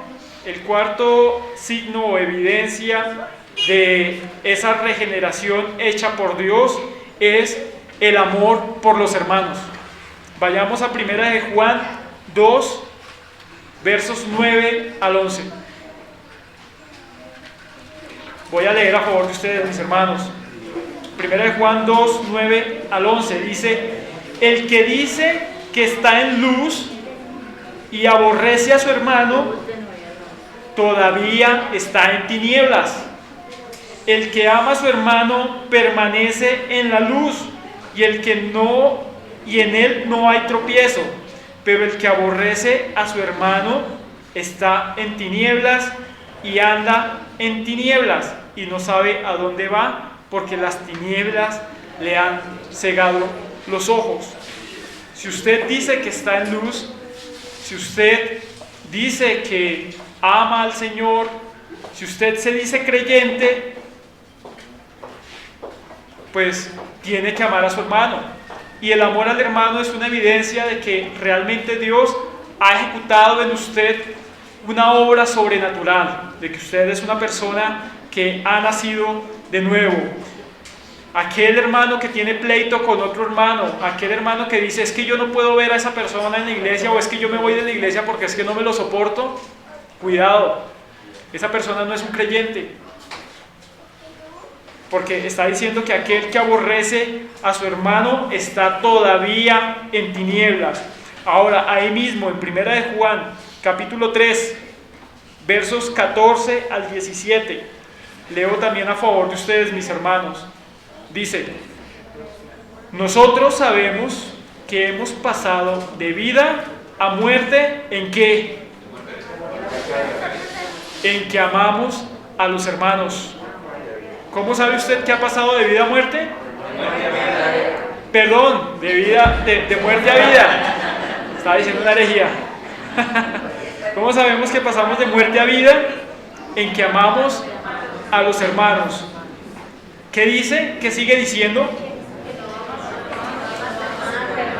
el cuarto signo o evidencia de esa regeneración hecha por Dios es el amor por los hermanos. Vayamos a 1 de Juan 2, versos 9 al 11. Voy a leer a favor de ustedes, mis hermanos. 1 de Juan 2, 9 al 11 dice: el que dice que está en luz y aborrece a su hermano, todavía está en tinieblas. El que ama a su hermano permanece en la luz, y en él no hay tropiezo. Pero el que aborrece a su hermano está en tinieblas y anda en tinieblas y no sabe a dónde va, porque las tinieblas le han cegado los ojos. Si usted dice que está en luz, si usted dice que ama al Señor, si usted se dice creyente, pues tiene que amar a su hermano. Y el amor al hermano es una evidencia de que realmente Dios ha ejecutado en usted una obra sobrenatural, de que usted es una persona que ha nacido de nuevo. Aquel hermano que tiene pleito con otro hermano, aquel hermano que dice: es que yo no puedo ver a esa persona en la iglesia, o es que yo me voy de la iglesia porque es que no me lo soporto, cuidado, esa persona no es un creyente, porque está diciendo que aquel que aborrece a su hermano está todavía en tinieblas. Ahora, ahí mismo en 1 de Juan, capítulo 3, versos 14 al 17, leo también a favor de ustedes, mis hermanos. Dice: nosotros sabemos que hemos pasado de vida a muerte. ¿En qué? En que amamos a los hermanos. ¿Cómo sabe usted que ha pasado de vida a muerte? Perdón, de muerte a vida. Estaba diciendo una herejía. ¿Cómo sabemos que pasamos de muerte a vida? En que amamos a los hermanos. ¿Qué dice? ¿Qué sigue diciendo?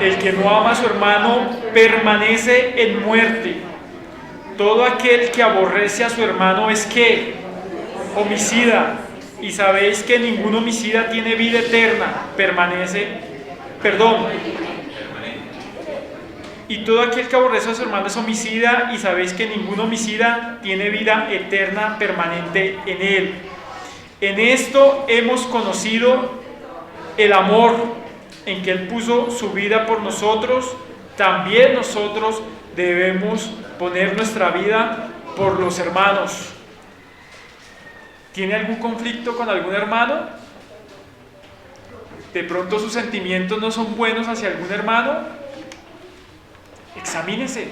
El que no ama a su hermano permanece en muerte. Todo aquel que aborrece a su hermano es ¿qué? Homicida. Y sabéis que ningún homicida tiene vida eterna. Y todo aquel que aborrece a su hermano es homicida, y sabéis que ningún homicida tiene vida eterna permanente en él. En esto hemos conocido el amor, en que Él puso su vida por nosotros. También nosotros debemos poner nuestra vida por los hermanos. ¿Tiene algún conflicto con algún hermano? ¿De pronto sus sentimientos no son buenos hacia algún hermano? Examínese.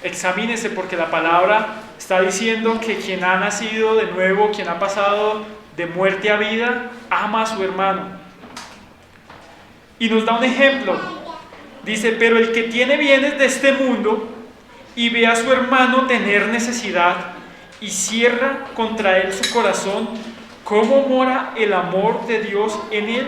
Examínese, porque la palabra está diciendo que quien ha nacido de nuevo, quien ha pasado de muerte a vida, ama a su hermano. Y nos da un ejemplo. Dice, pero el que tiene bienes de este mundo y ve a su hermano tener necesidad y cierra contra él su corazón, ¿cómo mora el amor de Dios en él?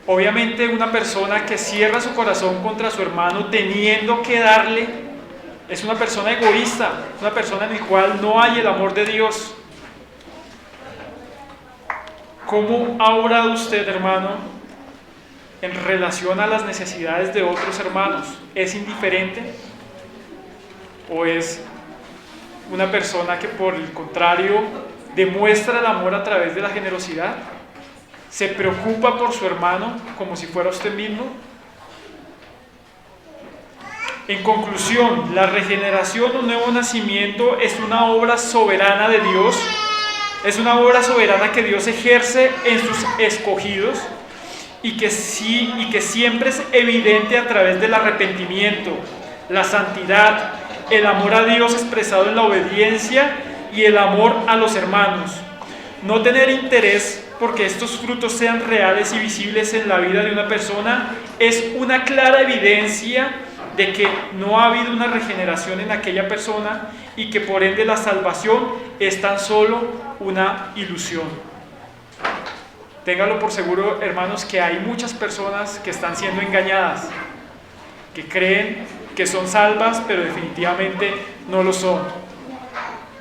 Obviamente una persona que cierra su corazón contra su hermano teniendo que darle, es una persona egoísta, una persona en la cual no hay el amor de Dios. ¿Cómo ha orado usted, hermano, en relación a las necesidades de otros hermanos? ¿Es indiferente? ¿O es una persona que, por el contrario, demuestra el amor a través de la generosidad? ¿Se preocupa por su hermano como si fuera usted mismo? En conclusión, la regeneración, un nuevo nacimiento, es una obra soberana de Dios. Es una obra soberana que Dios ejerce en sus escogidos y que siempre es evidente a través del arrepentimiento, la santidad, el amor a Dios expresado en la obediencia y el amor a los hermanos. No tener interés porque estos frutos sean reales y visibles en la vida de una persona es una clara evidencia de que no ha habido una regeneración en aquella persona y que por ende la salvación es tan solo una ilusión. Téngalo por seguro, hermanos, que hay muchas personas que están siendo engañadas, que creen que son salvas, pero definitivamente no lo son.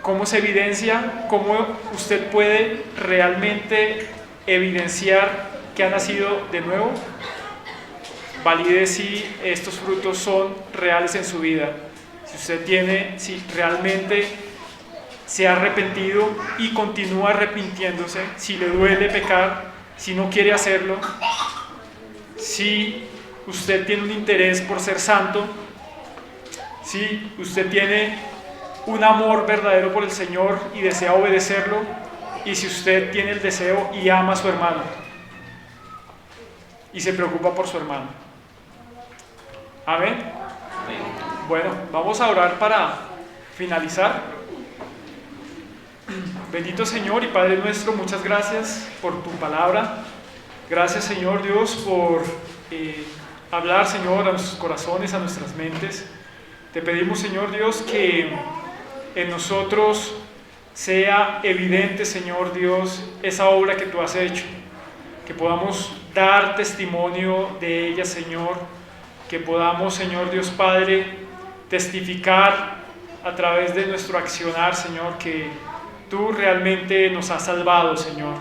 ¿Cómo se evidencia? ¿Cómo usted puede realmente evidenciar que ha nacido de nuevo? Valide si estos frutos son reales en su vida. Si realmente se ha arrepentido y continúa arrepintiéndose, si le duele pecar, si no quiere hacerlo, si usted tiene un interés por ser santo, si usted tiene un amor verdadero por el Señor y desea obedecerlo, y si usted tiene el deseo y ama a su hermano y se preocupa por su hermano. Amén. Bueno, vamos a orar para finalizar. Bendito Señor y Padre nuestro, muchas gracias por tu palabra. Gracias, Señor Dios, por hablar, Señor, a nuestros corazones, a nuestras mentes. Te pedimos, Señor Dios, que en nosotros sea evidente, Señor Dios, esa obra que tú has hecho, que podamos dar testimonio de ella, Señor, que podamos, Señor Dios Padre, testificar a través de nuestro accionar, Señor, que tú realmente nos has salvado, Señor.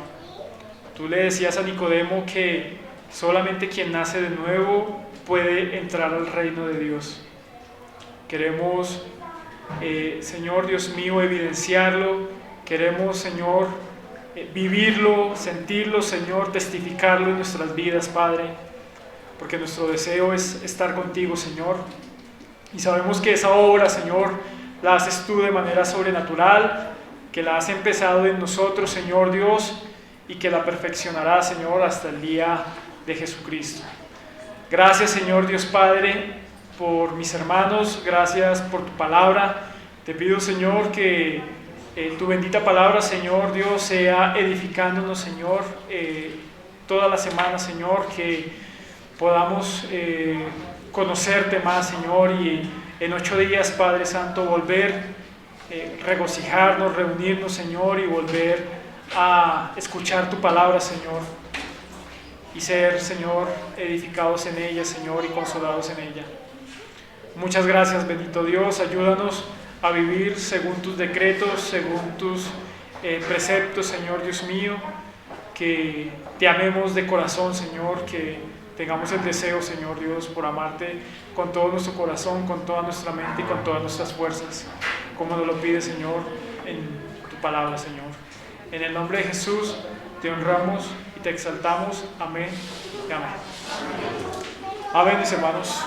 Tú le decías a Nicodemo que solamente quien nace de nuevo puede entrar al reino de Dios. Queremos, Señor Dios mío, evidenciarlo. Queremos, Señor, vivirlo, sentirlo, Señor, testificarlo en nuestras vidas, Padre, porque nuestro deseo es estar contigo, Señor. Y sabemos que esa obra, Señor, la haces tú de manera sobrenatural, que la has empezado en nosotros, Señor Dios, y que la perfeccionarás, Señor, hasta el día de Jesucristo. Gracias, Señor Dios Padre, por mis hermanos, gracias por tu palabra. Te pido, Señor, que tu bendita palabra, Señor Dios, sea edificándonos, Señor, toda la semana, Señor, que podamos conocerte más, Señor, y en 8 días, Padre Santo, volver, regocijarnos, reunirnos, Señor, y volver a escuchar tu palabra, Señor, y ser, Señor, edificados en ella, Señor, y consolados en ella. Muchas gracias, bendito Dios. Ayúdanos a vivir según tus decretos, según tus preceptos, Señor Dios mío, que te amemos de corazón, Señor, que tengamos el deseo, Señor Dios, por amarte con todo nuestro corazón, con toda nuestra mente y con todas nuestras fuerzas, como nos lo pide, Señor, en tu palabra, Señor. En el nombre de Jesús te honramos y te exaltamos. Amén y amén. Amén, mis hermanos.